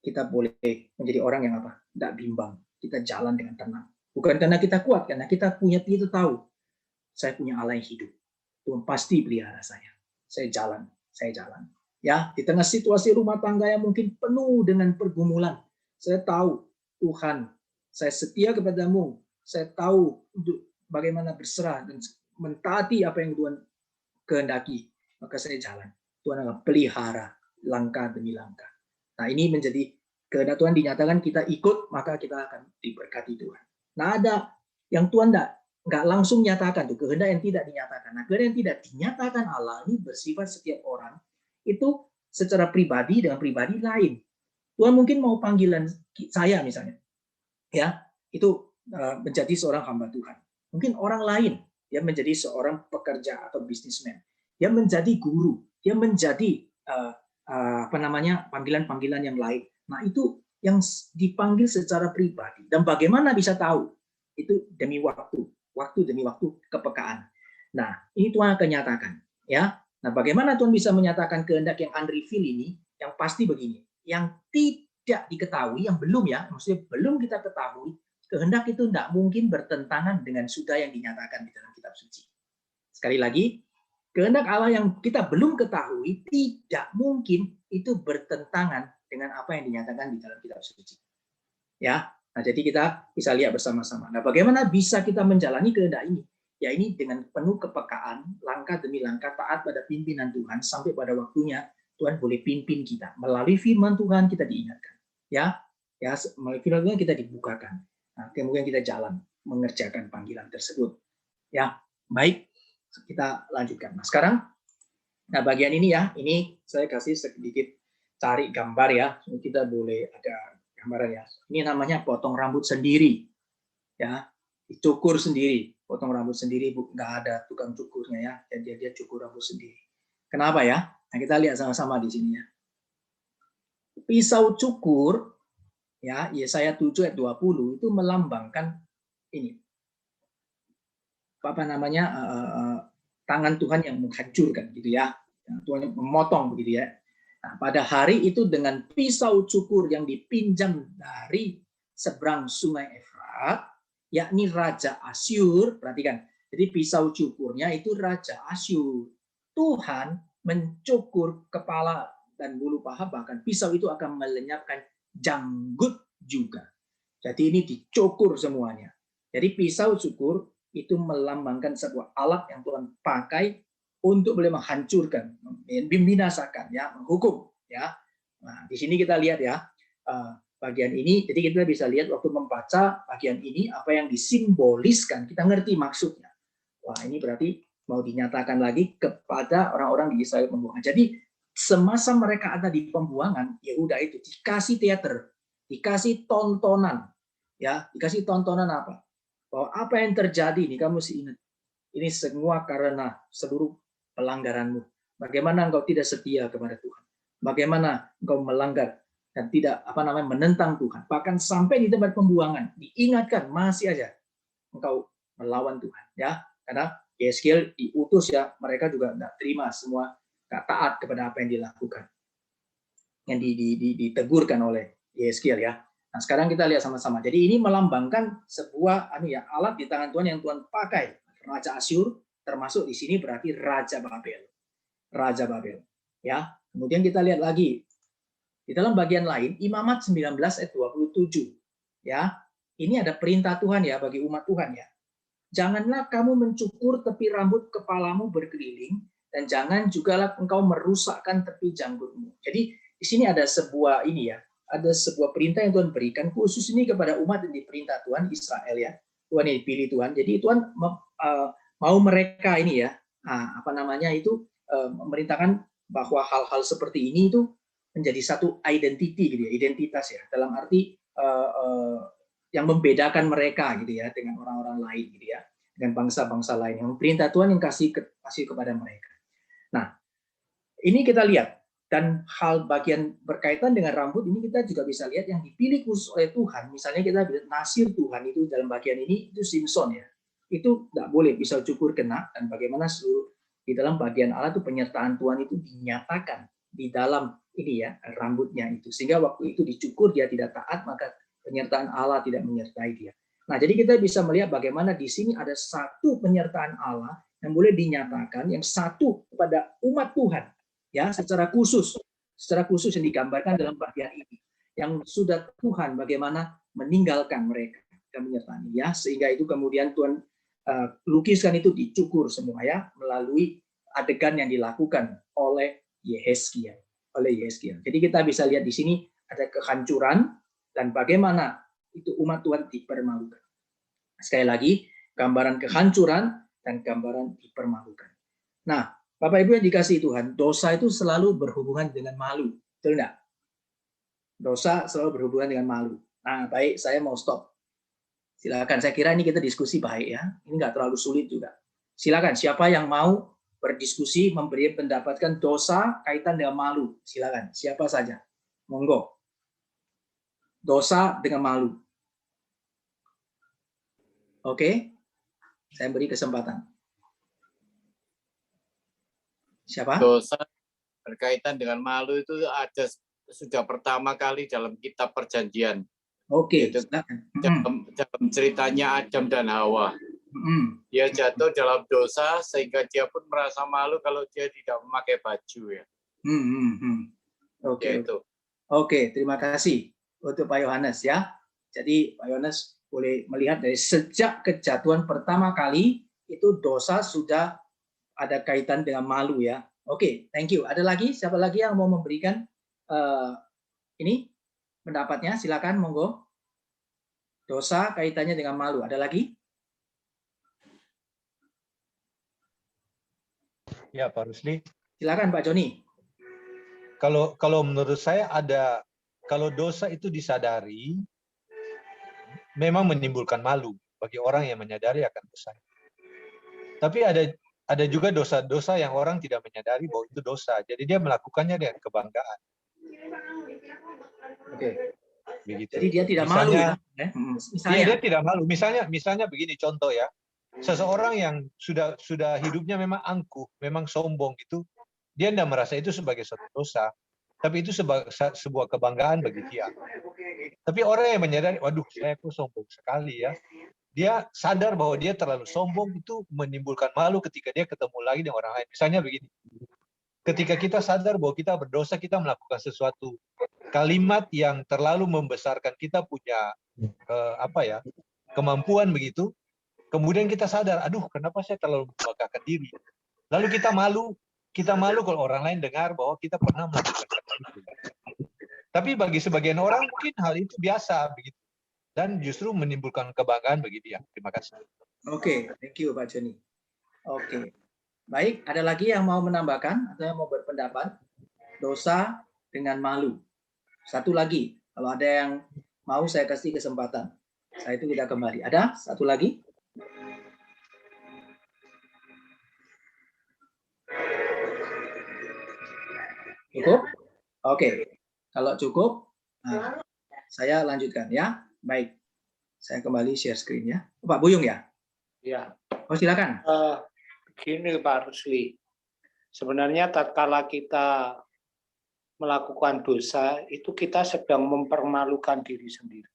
kita boleh menjadi orang yang apa? Tidak bimbang. Kita jalan dengan tenang. Bukan karena kita kuat, karena kita tahu saya punya Allah yang hidup. Tuhan pasti pelihara saya. Saya jalan. Ya, di tengah situasi rumah tangga yang mungkin penuh dengan pergumulan, saya tahu Tuhan, saya setia kepadamu. Saya tahu untuk bagaimana berserah dan mentaati apa yang Tuhan kehendaki. Maka saya jalan. Tuhan akan pelihara langkah demi langkah. Nah, ini menjadi kehendak Tuhan dinyatakan, kita ikut, maka kita akan diberkati Tuhan. Nah, ada yang Tuhan nggak langsung nyatakan tuh, kehendak yang tidak dinyatakan. Nah, kehendak yang tidak dinyatakan Allah ini bersifat setiap orang itu secara pribadi dengan pribadi lain. Tuhan mungkin mau panggilan saya misalnya, ya itu menjadi seorang hamba Tuhan. Mungkin orang lain dia menjadi seorang pekerja atau bisnismen, dia menjadi guru, dia menjadi panggilan-panggilan yang lain. Nah, itu yang dipanggil secara pribadi. Dan bagaimana bisa tahu? Itu demi waktu demi waktu, kepekaan. Nah, ini Tuhan akan nyatakan, ya. Nah, bagaimana Tuhan bisa menyatakan kehendak yang unrevealed ini? Yang pasti begini, yang tidak diketahui, yang belum ya, maksudnya belum kita ketahui, kehendak itu tidak mungkin bertentangan dengan sudah yang dinyatakan di dalam kitab suci. Sekali lagi, kehendak Allah yang kita belum ketahui tidak mungkin itu bertentangan dengan apa yang dinyatakan di dalam kitab suci. Ya, nah jadi kita bisa lihat bersama-sama. Nah, bagaimana bisa kita menjalani kehendak ini? Ya, ini dengan penuh kepekaan, langkah demi langkah taat pada pimpinan Tuhan sampai pada waktunya Tuhan boleh pimpin kita. Melalui firman Tuhan kita diingatkan. Ya, melalui firman Tuhan kita dibukakan. Nah, kemudian kita jalan mengerjakan panggilan tersebut. Ya, baik. Kita lanjutkan. Nah, sekarang bagian ini ya, ini saya kasih sedikit cari gambar ya. Kita boleh ada gambaran ya. Ini namanya potong rambut sendiri. Ya, dicukur sendiri, potong rambut sendiri, nggak ada tukang cukurnya ya. Jadi dia cukur rambut sendiri. Kenapa ya? Nah, kita lihat sama-sama di sini ya. Pisau cukur ya, Yesaya 7 ayat 20 itu melambangkan ini. Tangan Tuhan yang menghancurkan gitu ya. Tuhan yang memotong begitu ya. Nah, pada hari itu dengan pisau cukur yang dipinjam dari seberang sungai Efrat, yakni Raja Asyur, perhatikan. Jadi pisau cukurnya itu Raja Asyur. Tuhan mencukur kepala dan bulu paha, bahkan pisau itu akan melenyapkan janggut juga. Jadi ini dicukur semuanya. Jadi pisau cukur itu melambangkan sebuah alat yang Tuhan pakai untuk boleh menghancurkan, membinasakan, ya, menghukum, ya. Nah, di sini kita lihat ya bagian ini. Jadi kita bisa lihat waktu membaca bagian ini apa yang disimboliskan, kita ngerti maksudnya. Wah, ini berarti mau dinyatakan lagi kepada orang-orang di Israel pembuangan. Jadi semasa mereka ada di pembuangan, Yehuda itu dikasih teater, dikasih tontonan, ya, dikasih tontonan apa? Bahwa apa yang terjadi ini kamu mesti ingat. Ini semua karena seluruh pelanggaranmu. Bagaimana engkau tidak setia kepada Tuhan? Bagaimana engkau melanggar dan tidak menentang Tuhan? Bahkan sampai di tempat pembuangan diingatkan masih aja engkau melawan Tuhan, ya. Karena Yeskiel diutus ya, mereka juga tidak terima semua, tidak taat kepada apa yang dilakukan, yang ditegurkan oleh Yeskiel ya. Nah, sekarang kita lihat sama-sama. Jadi ini melambangkan sebuah alat di tangan Tuhan yang Tuhan pakai. Raja Asyur, termasuk di sini berarti Raja Babel. Raja Babel. Ya. Kemudian kita lihat lagi. Di dalam bagian lain, Imamat 19 ayat 27. Ya. Ini ada perintah Tuhan ya bagi umat Tuhan ya. Janganlah kamu mencukur tepi rambut kepalamu berkeliling, dan jangan jugalah engkau merusakkan tepi janggutmu. Jadi di sini ada sebuah ada sebuah perintah yang Tuhan berikan khusus ini kepada umat yang diperintah Tuhan Israel ya. Tuhan yang dipilih Tuhan. Jadi Tuhan mau mereka ini ya, memerintahkan bahwa hal-hal seperti ini itu menjadi satu identity gitu ya, identitas ya. Dalam arti yang membedakan mereka gitu ya dengan orang-orang lain gitu ya, dengan bangsa-bangsa lain. Yang perintah Tuhan yang kasih kepada mereka. Nah, ini kita lihat. Dan hal bagian berkaitan dengan rambut ini kita juga bisa lihat yang dipilih khusus oleh Tuhan. Misalnya kita lihat nasir Tuhan itu dalam bagian ini itu Simson ya. Itu nggak boleh pisau cukur kena, dan bagaimana seluruh di dalam bagian Allah itu penyertaan Tuhan itu dinyatakan di dalam ini ya, rambutnya itu. Sehingga waktu itu dicukur dia tidak taat, maka penyertaan Allah tidak menyertai dia. Nah, jadi kita bisa melihat bagaimana di sini ada satu penyertaan Allah yang boleh dinyatakan, yang satu kepada umat Tuhan, ya, secara khusus yang digambarkan dalam bagian ini, yang sudah Tuhan bagaimana meninggalkan mereka dan menyertai, ya, sehingga itu kemudian Tuhan lukiskan itu dicukur semua, ya, melalui adegan yang dilakukan oleh Yehezkiel. Jadi kita bisa lihat di sini ada kehancuran dan bagaimana itu umat Tuhan dipermalukan. Sekali lagi, gambaran kehancuran dan gambaran dipermalukan. Nah, Bapak Ibu yang dikasihi Tuhan, dosa itu selalu berhubungan dengan malu. Betul enggak? Dosa selalu berhubungan dengan malu. Nah, baik, saya mau stop. Silakan, saya kira ini kita diskusi baik ya. Ini enggak terlalu sulit juga. Silakan, siapa yang mau berdiskusi, memberi pendapatkan dosa kaitan dengan malu. Silakan, siapa saja. Monggo. Dosa dengan malu. Oke, saya beri kesempatan. Siapa? Dosa berkaitan dengan malu itu ada sudah pertama kali dalam kitab Perjanjian. Oke. Itu dalam ceritanya Adam dan Hawa. Dia jatuh dalam dosa sehingga dia pun merasa malu kalau dia tidak memakai baju ya. Oke. Itu. Oke, terima kasih untuk Pak Yohanes ya. Jadi Pak Yohanes boleh melihat dari sejak kejatuhan pertama kali itu dosa sudah ada kaitan dengan malu ya. Oke, thank you. Ada lagi? Siapa lagi yang mau memberikan ini pendapatnya? Silakan, monggo. Dosa kaitannya dengan malu. Ada lagi? Ya, Pak Rusli. Silakan, Pak Joni. Kalau menurut saya ada, kalau dosa itu disadari, memang menimbulkan malu bagi orang yang menyadari akan dosa. Tapi ada juga dosa-dosa yang orang tidak menyadari bahwa itu dosa. Jadi dia melakukannya dengan kebanggaan. Oke. Begitu. Jadi dia tidak misalnya, malu ya? Misalnya, dia tidak malu. Misalnya begini contoh ya. Seseorang yang sudah hidupnya memang angkuh, memang sombong gitu, dia tidak merasa itu sebagai suatu dosa. Tapi itu sebuah kebanggaan bagi dia. Tapi orang yang menyadari, waduh, saya kok sombong sekali ya. Dia sadar bahwa dia terlalu sombong itu menimbulkan malu ketika dia ketemu lagi dengan orang lain. Misalnya begini, ketika kita sadar bahwa kita berdosa, kita melakukan sesuatu kalimat yang terlalu membesarkan kita punya kemampuan begitu. Kemudian kita sadar, aduh, kenapa saya terlalu membanggakan diri. Lalu kita malu kalau orang lain dengar bahwa kita pernah melakukan itu. Tapi bagi sebagian orang mungkin hal itu biasa begitu. Dan justru menimbulkan kebanggaan bagi dia. Terima kasih. Oke, thank you Pak Joni. Oke. Baik, ada lagi yang mau menambahkan atau yang mau berpendapat? Dosa dengan malu. Satu lagi, kalau ada yang mau saya kasih kesempatan. Saya itu kita kembali. Ada satu lagi? Cukup? Oke. Kalau cukup, nah, saya lanjutkan ya. Baik. Saya kembali share screen ya. Pak Buyung ya? Ya. Oh, silakan. Begini Pak Rusli. Sebenarnya tatkala kita melakukan dosa, itu kita sedang mempermalukan diri sendiri.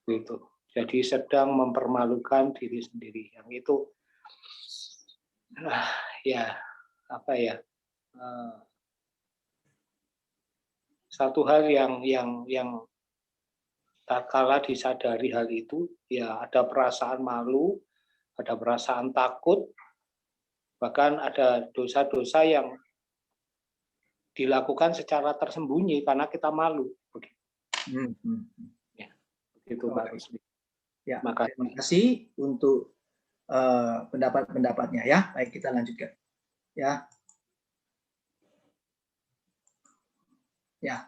Gitu. Jadi sedang mempermalukan diri sendiri. Yang itu satu hal yang tatkala disadari hal itu, ya ada perasaan malu, ada perasaan takut, bahkan ada dosa-dosa yang dilakukan secara tersembunyi karena kita malu. Ya, begitu Pak Rusli. Ya, terima kasih untuk pendapat-pendapatnya ya. Baik, kita lanjutkan. Ya. Ya.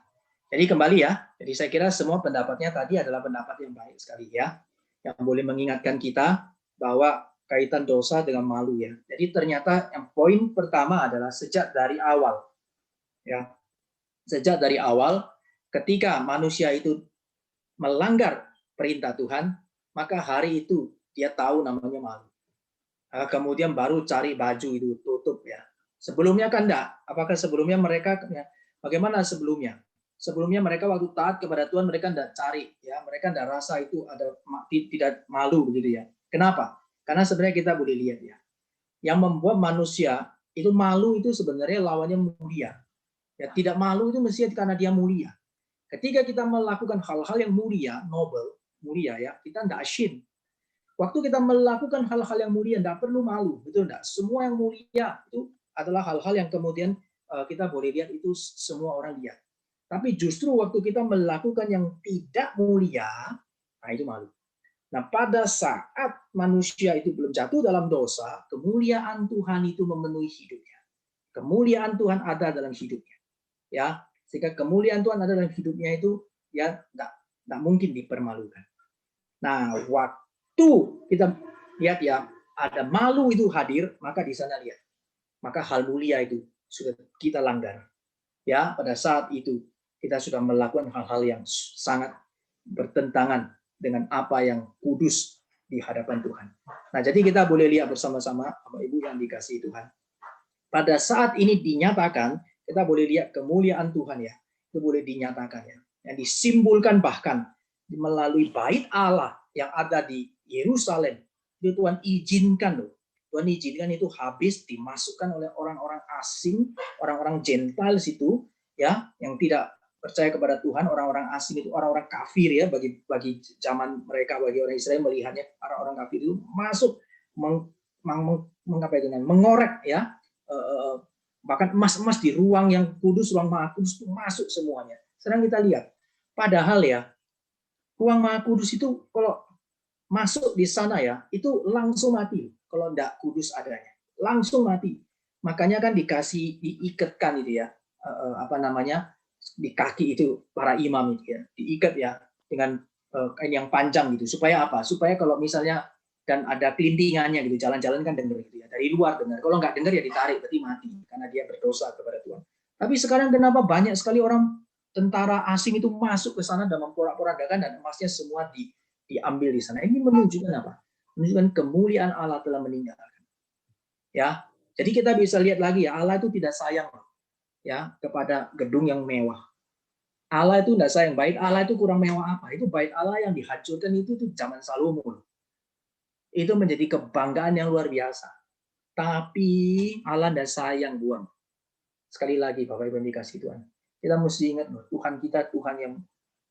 Jadi kembali ya. Jadi saya kira semua pendapatnya tadi adalah pendapat yang baik sekali ya. Yang boleh mengingatkan kita bahwa kaitan dosa dengan malu ya. Jadi ternyata yang poin pertama adalah sejak dari awal. Ya. Sejak dari awal ketika manusia itu melanggar perintah Tuhan, maka hari itu dia tahu namanya malu. Kemudian baru cari baju itu tutup ya. Sebelumnya kan enggak. Apakah sebelumnya mereka Bagaimana sebelumnya? Sebelumnya mereka waktu taat kepada Tuhan mereka tidak cari, ya, mereka tidak rasa itu ada tidak malu begitu ya. Kenapa? Karena sebenarnya kita boleh lihat ya, yang membuat manusia itu malu itu sebenarnya lawannya mulia. Ya, tidak malu itu mesti karena dia mulia. Ketika kita melakukan hal-hal yang mulia, noble, mulia ya, kita tidak ashamed. Waktu kita melakukan hal-hal yang mulia, tidak perlu malu, betul enggak? Semua yang mulia itu adalah hal-hal yang kemudian kita boleh lihat itu semua orang lihat. Tapi justru waktu kita melakukan yang tidak mulia, nah itu malu. Nah, pada saat manusia itu belum jatuh dalam dosa, kemuliaan Tuhan itu memenuhi hidupnya. Kemuliaan Tuhan ada dalam hidupnya. Ya, sehingga kemuliaan Tuhan ada dalam hidupnya itu ya enggak mungkin dipermalukan. Nah, waktu kita lihat ya, ada malu itu hadir, maka di sana lihat. Maka hal mulia itu sudah kita langgar. Ya, pada saat itu kita sudah melakukan hal-hal yang sangat bertentangan dengan apa yang kudus di hadapan Tuhan. Nah, jadi kita boleh lihat bersama-sama, Bapak Ibu yang dikasihi Tuhan. Pada saat ini dinyatakan, kita boleh lihat kemuliaan Tuhan ya. Itu boleh dinyatakan ya. Yang disimbolkan bahkan melalui bait Allah yang ada di Yerusalem. Itu Tuhan izinkan loh. Tuhan izinkan itu habis dimasukkan oleh orang-orang asing, orang-orang Gentile situ ya, yang tidak percaya kepada Tuhan, orang-orang asing itu orang-orang kafir ya, bagi zaman mereka, bagi orang Israel melihatnya orang-orang kafir itu masuk mengorek ya, bahkan emas-emas di ruang yang kudus, ruang maha kudus itu masuk semuanya. Sekarang kita lihat, padahal ya ruang maha kudus itu kalau masuk di sana ya, itu langsung mati kalau tidak kudus adanya, langsung mati. Makanya kan diikatkan itu ya, di kaki itu para imam itu ya, diikat ya dengan kain yang panjang gitu. Supaya apa? Supaya kalau misalnya dan ada kelintingannya gitu, jalan-jalan kan dengar gitu ya, dari luar dengar. Kalau nggak dengar ya ditarik, berarti mati karena dia berdosa kepada Tuhan. Tapi sekarang kenapa banyak sekali orang tentara asing itu masuk ke sana dan memporak-porandakan dan emasnya semua diambil di sana. Ini menunjukkan apa? Menunjukkan kemuliaan Allah telah meninggalkan. Ya, jadi kita bisa lihat lagi ya, Allah itu tidak sayang ya kepada gedung yang mewah. Allah itu tidak sayang. Bait Allah itu kurang mewah apa? Itu bait Allah yang dihancurkan itu zaman Salomo. Itu menjadi kebanggaan yang luar biasa. Tapi Allah tidak sayang buang. Sekali lagi Bapak Ibu yang dikasihi Tuhan, kita mesti ingat Tuhan kita Tuhan yang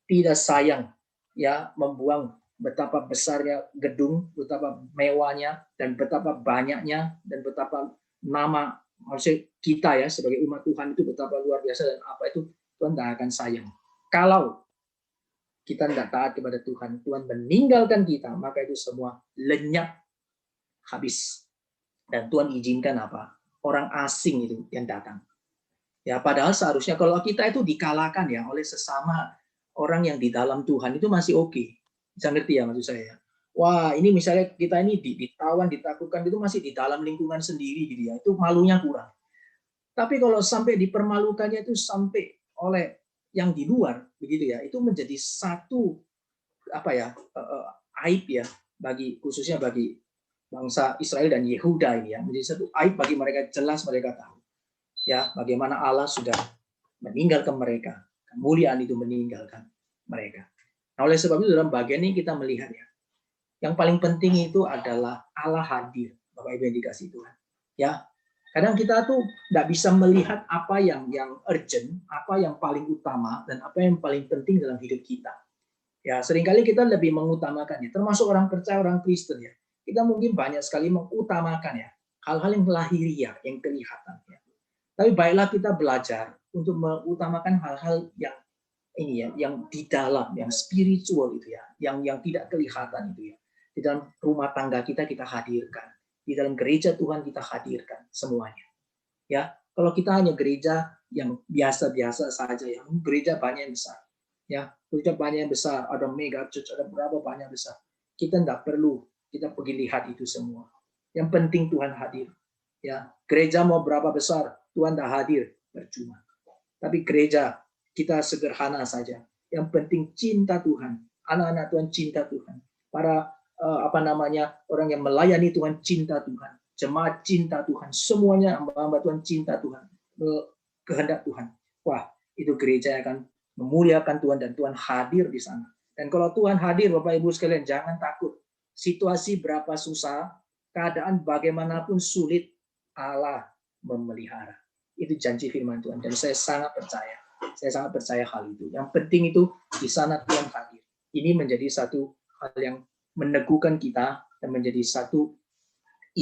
tidak sayang ya membuang betapa besarnya gedung, betapa mewahnya dan betapa banyaknya dan betapa nama maksudnya kita ya sebagai umat Tuhan itu betapa luar biasa dan apa itu Tuhan tidak akan sayang. Kalau kita tidak taat kepada Tuhan, Tuhan meninggalkan kita, maka itu semua lenyap, habis. Dan Tuhan izinkan apa? Orang asing itu yang datang. Ya, padahal seharusnya kalau kita itu dikalahkan ya oleh sesama orang yang di dalam Tuhan itu masih oke. Bisa ngerti ya maksud saya? Wah, ini misalnya kita ini ditawan, ditaklukkan itu masih di dalam lingkungan sendiri gitu ya. Itu malunya kurang. Tapi kalau sampai dipermalukannya itu sampai oleh yang di luar begitu ya, itu menjadi satu aib ya khususnya bagi bangsa Israel dan Yehuda ini ya, menjadi satu aib bagi mereka, jelas mereka tahu ya bagaimana Allah sudah meninggalkan mereka, kemuliaan itu meninggalkan mereka. Nah, oleh sebab itu dalam bagian ini kita melihat ya, yang paling penting itu adalah Allah hadir, Bapak Ibu yang dikasihi Tuhan. Ya, kadang kita tuh tidak bisa melihat apa yang urgent, apa yang paling utama, dan apa yang paling penting dalam hidup kita. Ya, seringkali kita lebih mengutamakannya, termasuk orang percaya, orang Kristen ya. Kita mungkin banyak sekali mengutamakan ya hal-hal yang lahiriah, yang kelihatan. Ya. Tapi baiklah kita belajar untuk mengutamakan hal-hal yang ini ya, yang di dalam, yang spiritual itu ya, yang tidak kelihatan itu ya. Di dalam rumah tangga kita hadirkan. Di dalam gereja Tuhan kita hadirkan semuanya. Ya, kalau kita hanya gereja yang biasa-biasa saja, ya, gereja banyak yang besar. Ya, gereja banyak yang besar, ada mega church, ada berapa banyak besar. Kita tidak perlu kita pergi lihat itu semua. Yang penting Tuhan hadir. Ya, gereja mau berapa besar, Tuhan tidak hadir, percuma. Tapi gereja kita sederhana saja. Yang penting cinta Tuhan. Anak-anak Tuhan cinta Tuhan. Para orang yang melayani Tuhan cinta Tuhan, jemaat cinta Tuhan, semuanya hamba-hamba Tuhan cinta Tuhan, kehendak Tuhan. Wah, itu gereja akan memuliakan Tuhan dan Tuhan hadir di sana. Dan kalau Tuhan hadir, Bapak Ibu sekalian, jangan takut. Situasi berapa susah, keadaan bagaimanapun sulit, Allah memelihara. Itu janji firman Tuhan. Dan saya sangat percaya. Saya sangat percaya hal itu. Yang penting itu di sana Tuhan hadir. Ini menjadi satu hal yang meneguhkan kita dan menjadi satu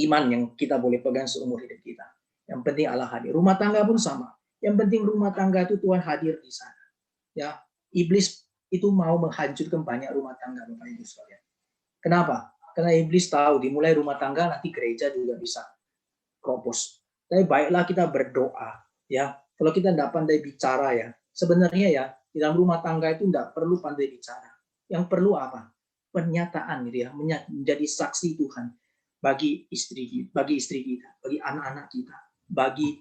iman yang kita boleh pegang seumur hidup kita. Yang penting Allah hadir. Rumah tangga pun sama. Yang penting rumah tangga itu Tuhan hadir di sana. Ya, iblis itu mau menghancurkan banyak rumah tangga, Bapak Ibu sekalian. Kenapa? Karena iblis tahu dimulai rumah tangga nanti gereja juga bisa kropos. Tapi baiklah kita berdoa, ya. Kalau kita tidak pandai bicara ya, sebenarnya ya di dalam rumah tangga itu tidak perlu pandai bicara. Yang perlu apa? Pernyataan gitu ya, menjadi saksi Tuhan bagi istri kita, bagi anak-anak kita, bagi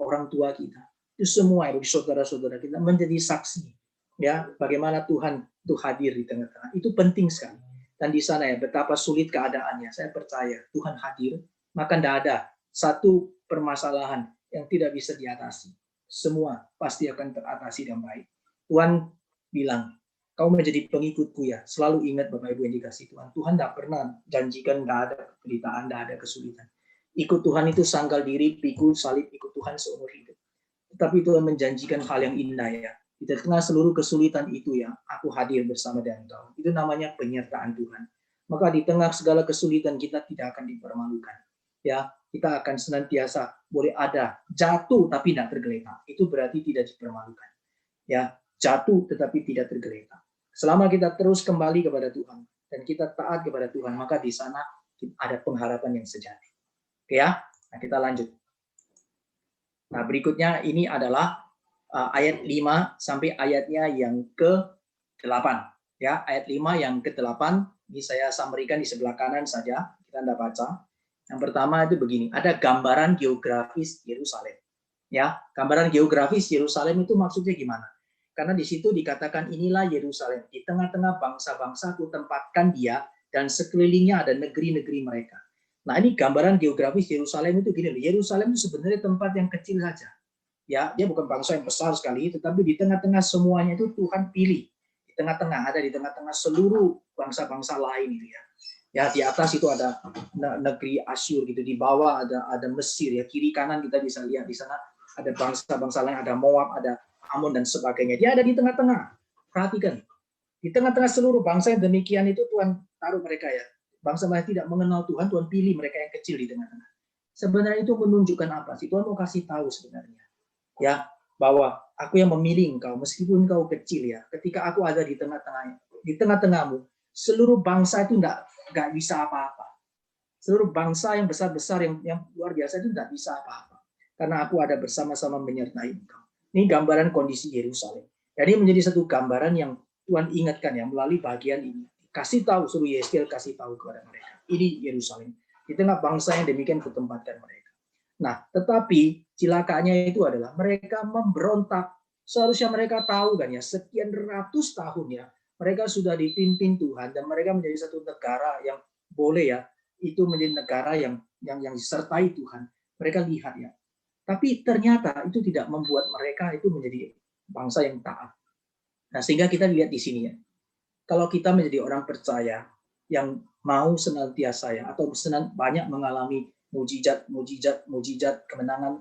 orang tua kita. Itu semua bagi saudara-saudara kita menjadi saksi ya bagaimana Tuhan itu hadir di tengah-tengah. Itu penting sekali. Dan di sana ya betapa sulit keadaannya, saya percaya Tuhan hadir, maka tidak ada satu permasalahan yang tidak bisa diatasi. Semua pasti akan teratasi dengan baik. Tuhan bilang, kau menjadi pengikutku ya, selalu ingat Bapak Ibu yang dikasih Tuhan. Tuhan tidak pernah janjikan tidak ada penderitaan, tidak ada kesulitan. Ikut Tuhan itu sangkal diri, pikul salib, ikut Tuhan seumur hidup. Tetapi Tuhan menjanjikan hal yang indah ya. Di tengah seluruh kesulitan itu ya, aku hadir bersama dengan engkau. Itu namanya penyertaan Tuhan. Maka di tengah segala kesulitan kita tidak akan dipermalukan. Ya, kita akan senantiasa boleh ada jatuh tapi tidak tergeletak. Itu berarti tidak dipermalukan. Ya, jatuh tetapi tidak tergeletak. Selama kita terus kembali kepada Tuhan dan kita taat kepada Tuhan, maka di sana ada pengharapan yang sejati. Oke ya, nah kita lanjut. Nah berikutnya ini adalah ayat 5 sampai ayatnya yang ke-8. Ya, ayat 5 yang ke-8 ini saya sampaikan di sebelah kanan saja, kita tidak baca. Yang pertama itu begini, ada gambaran geografis Yerusalem. Ya, gambaran geografis Yerusalem itu maksudnya gimana? Karena di situ dikatakan inilah Yerusalem, di tengah-tengah bangsa-bangsa ku tempatkan dia dan sekelilingnya ada negeri-negeri mereka. Nah, ini gambaran geografis Yerusalem itu gini, Yerusalem itu sebenarnya tempat yang kecil saja. Ya, dia bukan bangsa yang besar sekali, tetapi di tengah-tengah semuanya itu Tuhan pilih. Di tengah-tengah, ada di tengah-tengah seluruh bangsa-bangsa lain itu ya. Ya, di atas itu ada negeri Asyur gitu, di bawah ada Mesir ya, kiri kanan kita bisa lihat di sana ada bangsa-bangsa lain, ada Moab, ada Ammon dan sebagainya. Dia ada di tengah-tengah. Perhatikan. Di tengah-tengah seluruh bangsa yang demikian itu Tuhan taruh mereka ya. Bangsa-bangsa tidak mengenal Tuhan, Tuhan pilih mereka yang kecil di tengah-tengah. Sebenarnya itu menunjukkan apa sih? Tuhan mau kasih tahu sebenarnya. Ya, bahwa aku yang memilih engkau meskipun engkau kecil ya. Ketika aku ada di tengah-tengahmu, seluruh bangsa itu enggak bisa apa-apa. Seluruh bangsa yang besar-besar yang luar biasa itu enggak bisa apa-apa. Karena aku ada bersama-sama menyertai engkau. Ini gambaran kondisi Yerusalem. Jadi menjadi satu gambaran yang Tuhan ingatkan ya melalui bagian ini. Kasih tahu, suruh Yeskiel kasih tahu kepada mereka. Ini Yerusalem. Di tengah bangsa yang demikian kutempatkan mereka. Nah, tetapi cilakanya itu adalah mereka memberontak. Seharusnya mereka tahu kan ya, sekian ratus tahun ya, mereka sudah dipimpin Tuhan dan mereka menjadi satu negara yang boleh ya, itu menjadi negara yang disertai Tuhan. Mereka lihat ya. Tapi ternyata itu tidak membuat mereka itu menjadi bangsa yang taat. Nah, sehingga kita lihat di sini ya. Kalau kita menjadi orang percaya yang mau senantiasa ya, atau banyak mengalami mujizat, kemenangan,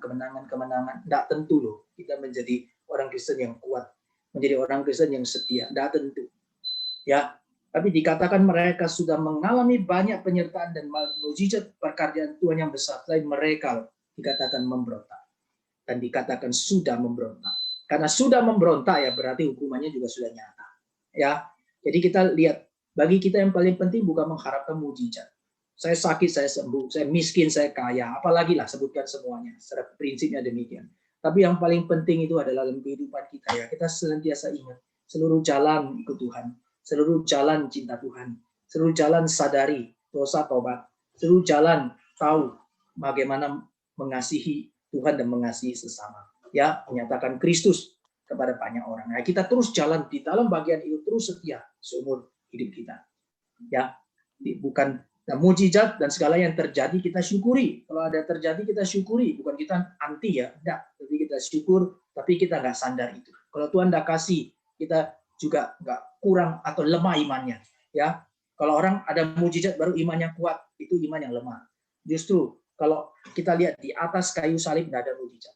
tidak tentu loh kita menjadi orang Kristen yang kuat, menjadi orang Kristen yang setia, tidak tentu. Ya, tapi dikatakan mereka sudah mengalami banyak penyertaan dan mujizat pekerjaan Tuhan yang besar, tapi mereka dikatakan memberontak dan dikatakan sudah memberontak. Karena sudah memberontak ya berarti hukumannya juga sudah nyata. Ya, jadi kita lihat bagi kita yang paling penting bukan mengharapkan mujizat. Saya sakit, saya sembuh, saya miskin, saya kaya, apalagi lah sebutkan semuanya. Secara prinsipnya demikian. Tapi yang paling penting itu adalah dalam kehidupan kita ya. Kita senantiasa ingat seluruh jalan ikut Tuhan, seluruh jalan cinta Tuhan, seluruh jalan sadari dosa tobat, seluruh jalan tahu bagaimana mengasihi Tuhan dan mengasihi sesama. Ya, menyatakan Kristus kepada banyak orang. Nah, kita terus jalan di dalam bagian itu terus setia seumur hidup kita. Ya, bukan mujizat dan segala yang terjadi kita syukuri. Kalau ada terjadi kita syukuri, bukan kita anti ya, enggak. Tapi kita syukur, tapi kita nggak sandar itu. Kalau Tuhan tidak kasih, kita juga nggak kurang atau lemah imannya. Ya, kalau orang ada mujizat baru imannya kuat, itu iman yang lemah. Justru kalau kita lihat di atas kayu salib tidak ada mujizat.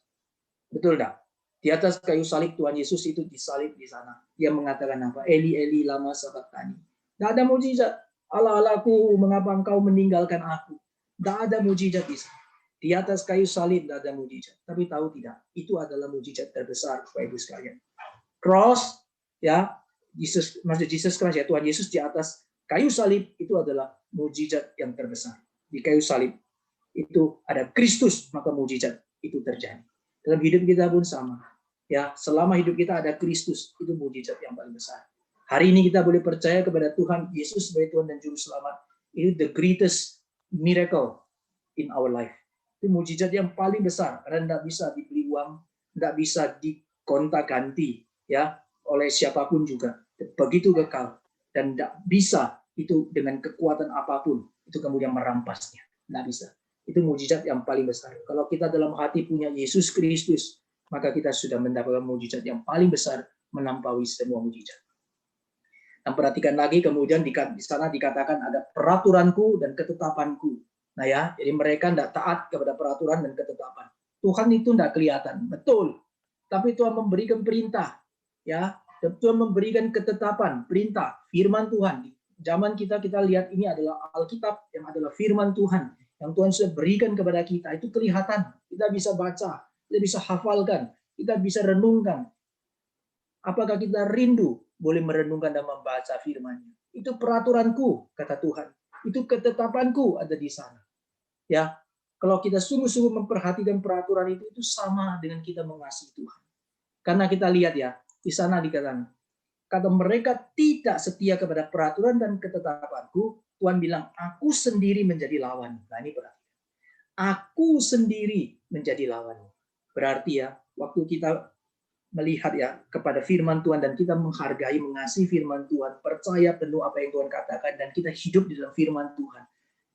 Betul enggak? Di atas kayu salib Tuhan Yesus itu disalib di sana. Dia mengatakan apa? Eli Eli lama sabachthani. Tidak ada mujizat. Allah Allahku, mengapa engkau meninggalkan aku? Tidak ada mujizat di sana. Di atas kayu salib tidak ada mujizat. Tapi tahu tidak? Itu adalah mujizat terbesar, Bapak Ibu sekalian. Cross, ya, Jesus Christ, ya, Tuhan Yesus di atas kayu salib itu adalah mujizat yang terbesar. Di kayu salib itu ada Kristus, maka mujizat itu terjadi. Dalam hidup kita pun sama. Ya, selama hidup kita ada Kristus, itu mujizat yang paling besar. Hari ini kita boleh percaya kepada Tuhan Yesus sebagai Tuhan dan Juru Selamat. Itu the greatest miracle in our life. Itu mujizat yang paling besar karena tidak bisa dibeli uang, tidak bisa dikontak-ganti ya oleh siapapun juga. Begitu kekal dan tidak bisa itu dengan kekuatan apapun itu kemudian merampasnya. Tidak bisa. Itu mujizat yang paling besar. Kalau kita dalam hati punya Yesus Kristus, maka kita sudah mendapatkan mujizat yang paling besar melampaui semua mujizat. Dan perhatikan lagi kemudian di sana dikatakan ada peraturanku dan ketetapanku. Nah ya, jadi mereka tidak taat kepada peraturan dan ketetapan. Tuhan itu tidak kelihatan, betul. Tapi Tuhan memberikan perintah, ya. Tuhan memberikan ketetapan, perintah, firman Tuhan. Di zaman kita lihat ini adalah Alkitab yang adalah firman Tuhan yang Tuhan sudah berikan kepada kita. Itu kelihatan, kita bisa baca, kita bisa hafalkan, kita bisa renungkan. Apakah kita rindu boleh merenungkan dan membaca firman-Nya? Itu peraturanku, kata Tuhan. Itu ketetapanku ada di sana. Ya, kalau kita sungguh-sungguh memperhatikan peraturan itu sama dengan kita mengasihi Tuhan. Karena kita lihat ya, di sana dikatakan, kata mereka tidak setia kepada peraturan dan ketetapanku, Tuhan bilang, aku sendiri menjadi lawan. Nah ini berarti, aku sendiri menjadi lawan. Berarti ya, waktu kita melihat ya kepada firman Tuhan dan kita menghargai, mengasihi firman Tuhan, percaya penuh apa yang Tuhan katakan dan kita hidup di dalam firman Tuhan,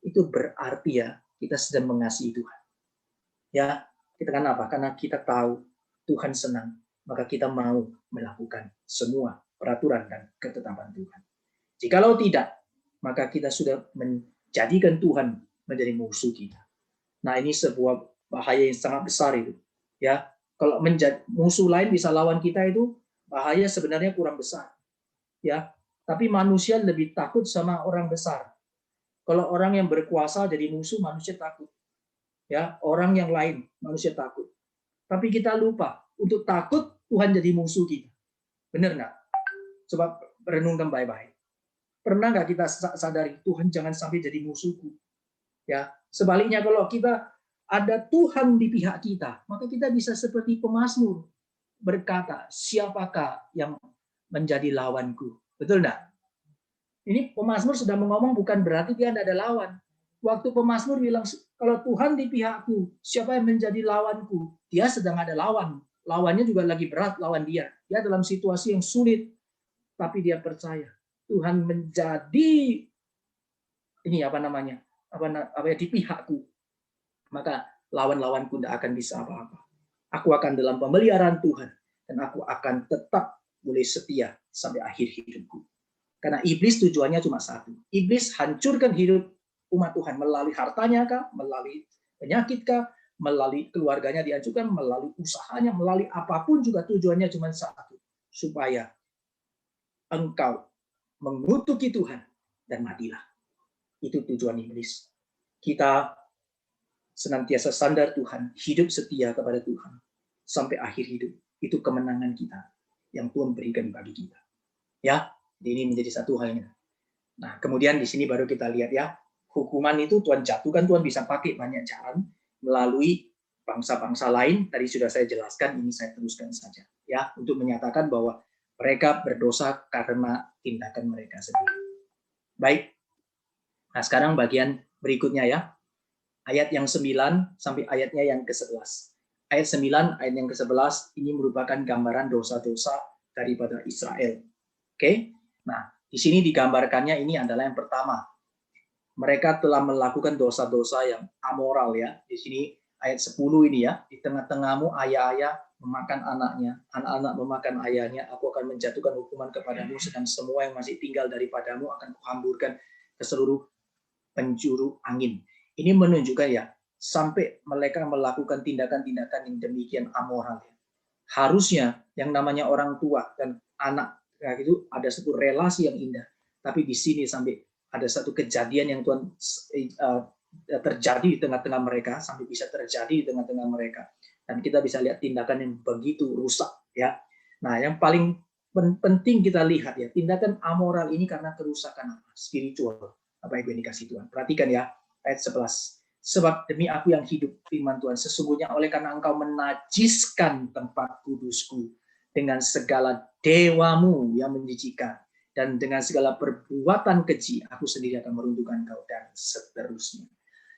itu berarti ya kita sedang mengasihi Tuhan. Ya, kita kan apa? Karena kita tahu Tuhan senang, maka kita mau melakukan semua peraturan dan ketetapan Tuhan. Jikalau tidak, maka kita sudah menjadikan Tuhan menjadi musuh kita. Nah, ini sebuah bahaya yang sangat besar itu. Ya, kalau menjadi musuh lain bisa lawan kita itu bahaya sebenarnya kurang besar. Ya, tapi manusia lebih takut sama orang besar. Kalau orang yang berkuasa jadi musuh, manusia takut. Ya, orang yang lain manusia takut. Tapi kita lupa untuk takut Tuhan jadi musuh kita. Benar nggak? Coba renungkan baik-baik. Pernah nggak kita sadari Tuhan jangan sampai jadi musuhku? Ya, sebaliknya kalau kita ada Tuhan di pihak kita, maka kita bisa seperti pemazmur berkata, siapakah yang menjadi lawanku? Betul enggak? Ini pemazmur sudah ngomong bukan berarti dia tidak ada lawan. Waktu pemazmur bilang, kalau Tuhan di pihakku, siapa yang menjadi lawanku? Dia sedang ada lawan. Lawannya juga lagi berat lawan dia. Dia dalam situasi yang sulit, tapi dia percaya Tuhan menjadi ini apa namanya? Apa ya di pihakku. Maka lawan-lawanku tidak akan bisa apa-apa. Aku akan dalam pemeliharaan Tuhan dan aku akan tetap boleh setia sampai akhir hidupku. Karena iblis tujuannya cuma satu. Iblis hancurkan hidup umat Tuhan melalui hartanya kah, melalui penyakit kah, melalui keluarganya dihancurkan, melalui usahanya, melalui apapun juga tujuannya cuma satu. Supaya engkau mengutuki Tuhan dan matilah. Itu tujuan iblis. Kita senantiasa sandar Tuhan, hidup setia kepada Tuhan sampai akhir hidup. Itu kemenangan kita yang Tuhan berikan bagi kita. Ya, ini menjadi satu halnya. Nah, kemudian di sini baru kita lihat ya, hukuman itu Tuhan jatuhkan, Tuhan bisa pakai banyak cara melalui bangsa-bangsa lain. Tadi sudah saya jelaskan, ini saya teruskan saja ya, untuk menyatakan bahwa mereka berdosa karena tindakan mereka sendiri. Baik. Nah, sekarang bagian berikutnya ya. Ayat yang 9 sampai ayatnya yang ke-11. Ayat 9, ayat yang ke-11 ini merupakan gambaran dosa-dosa daripada Israel. Oke? Nah, di sini digambarkannya ini adalah yang pertama. Mereka telah melakukan dosa-dosa yang amoral ya. Di sini ayat 10 ini ya, di tengah-tengahmu ayah-ayah memakan anaknya, anak-anak memakan ayahnya, aku akan menjatuhkan hukuman kepadamu, sedang semua yang masih tinggal daripadamu akan kuhamburkan ke seluruh penjuru angin. Ini menunjukkan ya, sampai mereka melakukan tindakan-tindakan yang demikian amoral. Harusnya yang namanya orang tua dan anak itu ada satu relasi yang indah, tapi di sini sampai ada satu kejadian yang Tuhan terjadi di tengah-tengah mereka, sampai bisa terjadi di tengah-tengah mereka, dan kita bisa lihat tindakan yang begitu rusak ya. Nah, yang paling penting kita lihat ya, tindakan amoral ini karena kerusakan spiritual. Apa yang dikasih Tuhan? Perhatikan ya, ayat 11. Sebab demi aku yang hidup, firman Tuhan, sesungguhnya oleh karena engkau menajiskan tempat kudusku dengan segala dewamu yang menjijikan, dan dengan segala perbuatan keji, aku sendiri akan meruntuhkan engkau, dan seterusnya.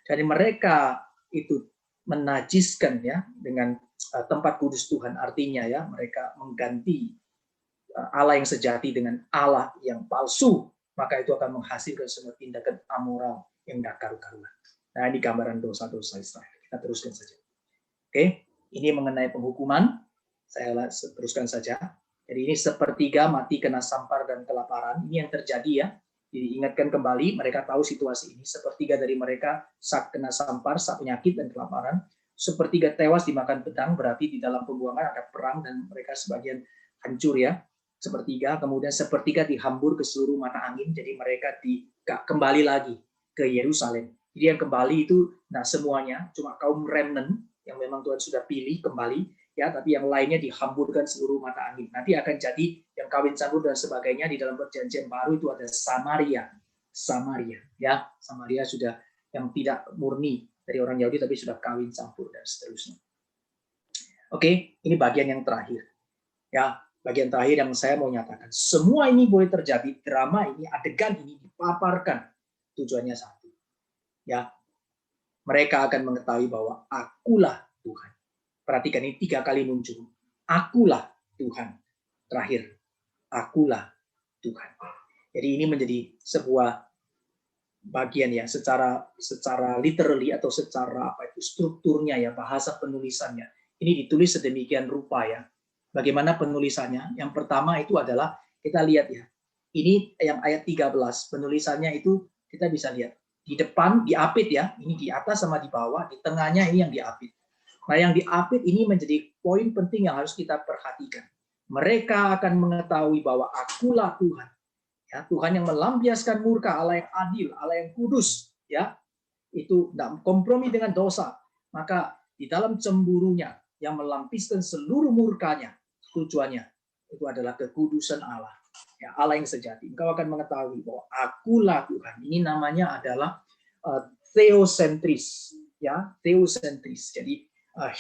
Jadi mereka itu menajiskan ya dengan tempat kudus Tuhan, artinya ya mereka mengganti Allah yang sejati dengan Allah yang palsu, maka itu akan menghasilkan semua tindakan amoral yang tidak karu-karuan. Nah, ini gambaran dosa-dosa Israel. Kita teruskan saja. Oke, ini mengenai penghukuman. Saya teruskan saja. Jadi ini sepertiga mati kena sampar dan kelaparan. Ini yang terjadi ya. Diingatkan kembali, mereka tahu situasi ini. Sepertiga dari mereka sak kena sampar, sak penyakit dan kelaparan. Sepertiga tewas dimakan pedang, berarti di dalam pembuangan ada perang dan mereka sebagian hancur ya. Sepertiga, kemudian sepertiga dihambur ke seluruh mata angin, jadi mereka kembali lagi ke Yerusalem. Jadi yang kembali itu, nah semuanya, cuma kaum remnant yang memang Tuhan sudah pilih kembali, ya, tapi yang lainnya dihamburkan seluruh mata angin. Nanti akan jadi yang kawin campur dan sebagainya di dalam perjanjian baru itu ada Samaria, ya, Samaria sudah yang tidak murni dari orang Yahudi tapi sudah kawin campur dan seterusnya. Oke, ini bagian yang terakhir, ya. Bagian terakhir yang saya mau nyatakan, semua ini boleh terjadi, drama ini, adegan ini dipaparkan, tujuannya satu. Ya, mereka akan mengetahui bahwa akulah Tuhan. Perhatikan ini 3 kali muncul. Akulah Tuhan. Terakhir, akulah Tuhan. Jadi ini menjadi sebuah bagian ya, secara literally atau secara apa itu strukturnya ya, bahasa penulisannya. Ini ditulis sedemikian rupa ya. Bagaimana penulisannya? Yang pertama itu adalah, kita lihat ya, ini yang ayat 13, penulisannya itu kita bisa lihat, di depan diapit ya, ini di atas sama di bawah, di tengahnya ini yang diapit. Nah yang diapit ini menjadi poin penting yang harus kita perhatikan. Mereka akan mengetahui bahwa akulah Tuhan. Ya, Tuhan yang melampiaskan murka, Allah yang adil, Allah yang kudus, ya, itu tidak kompromi dengan dosa. Maka di dalam cemburunya yang melampiskan seluruh murkanya, tujuannya itu adalah kekudusan Allah, ya, Allah yang sejati. Engkau akan mengetahui bahwa akulah Tuhan. Ini namanya adalah theosentris, ya, theosentris. Jadi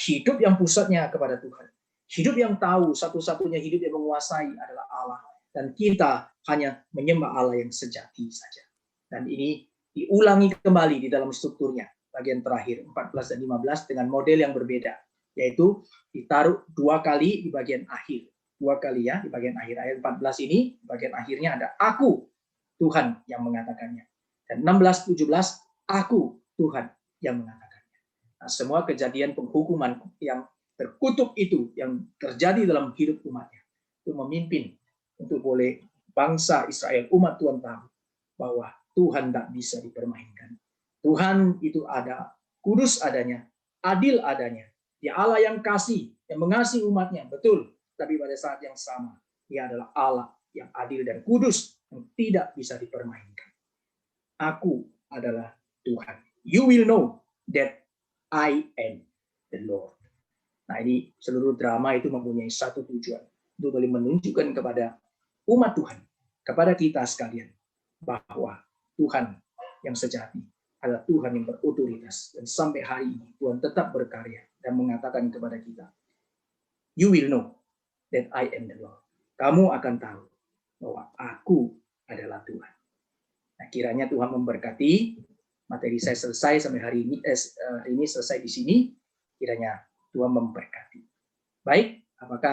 hidup yang pusatnya kepada Tuhan, hidup yang tahu satu-satunya hidup yang menguasai adalah Allah, dan kita hanya menyembah Allah yang sejati saja. Dan ini diulangi kembali di dalam strukturnya, bagian terakhir 14 dan 15 dengan model yang berbeda, yaitu ditaruh 2 kali di bagian akhir, 2 kali ya di bagian akhir. Ayat 14 ini bagian akhirnya ada aku Tuhan yang mengatakannya, dan 16-17 aku Tuhan yang mengatakannya. Nah, semua kejadian penghukuman yang terkutuk itu yang terjadi dalam hidup umatnya itu memimpin untuk boleh bangsa Israel, umat Tuhan tahu bahwa Tuhan tidak bisa dipermainkan. Tuhan itu ada, kudus adanya, adil adanya. Dia Allah yang kasih, yang mengasihi umatnya, betul. Tapi pada saat yang sama, dia adalah Allah yang adil dan kudus, yang tidak bisa dipermainkan. Aku adalah Tuhan. You will know that I am the Lord. Nah, ini seluruh drama itu mempunyai satu tujuan, untuk boleh menunjukkan kepada umat Tuhan, kepada kita sekalian, bahwa Tuhan yang sejati adalah Tuhan yang berotoritas, dan sampai hari ini Tuhan tetap berkarya dan mengatakan kepada kita, you will know that I am the Lord. Kamu akan tahu bahwa aku adalah Tuhan. Nah, kiranya Tuhan memberkati. Materi saya selesai sampai hari ini selesai di sini. Kiranya Tuhan memberkati. Baik, apakah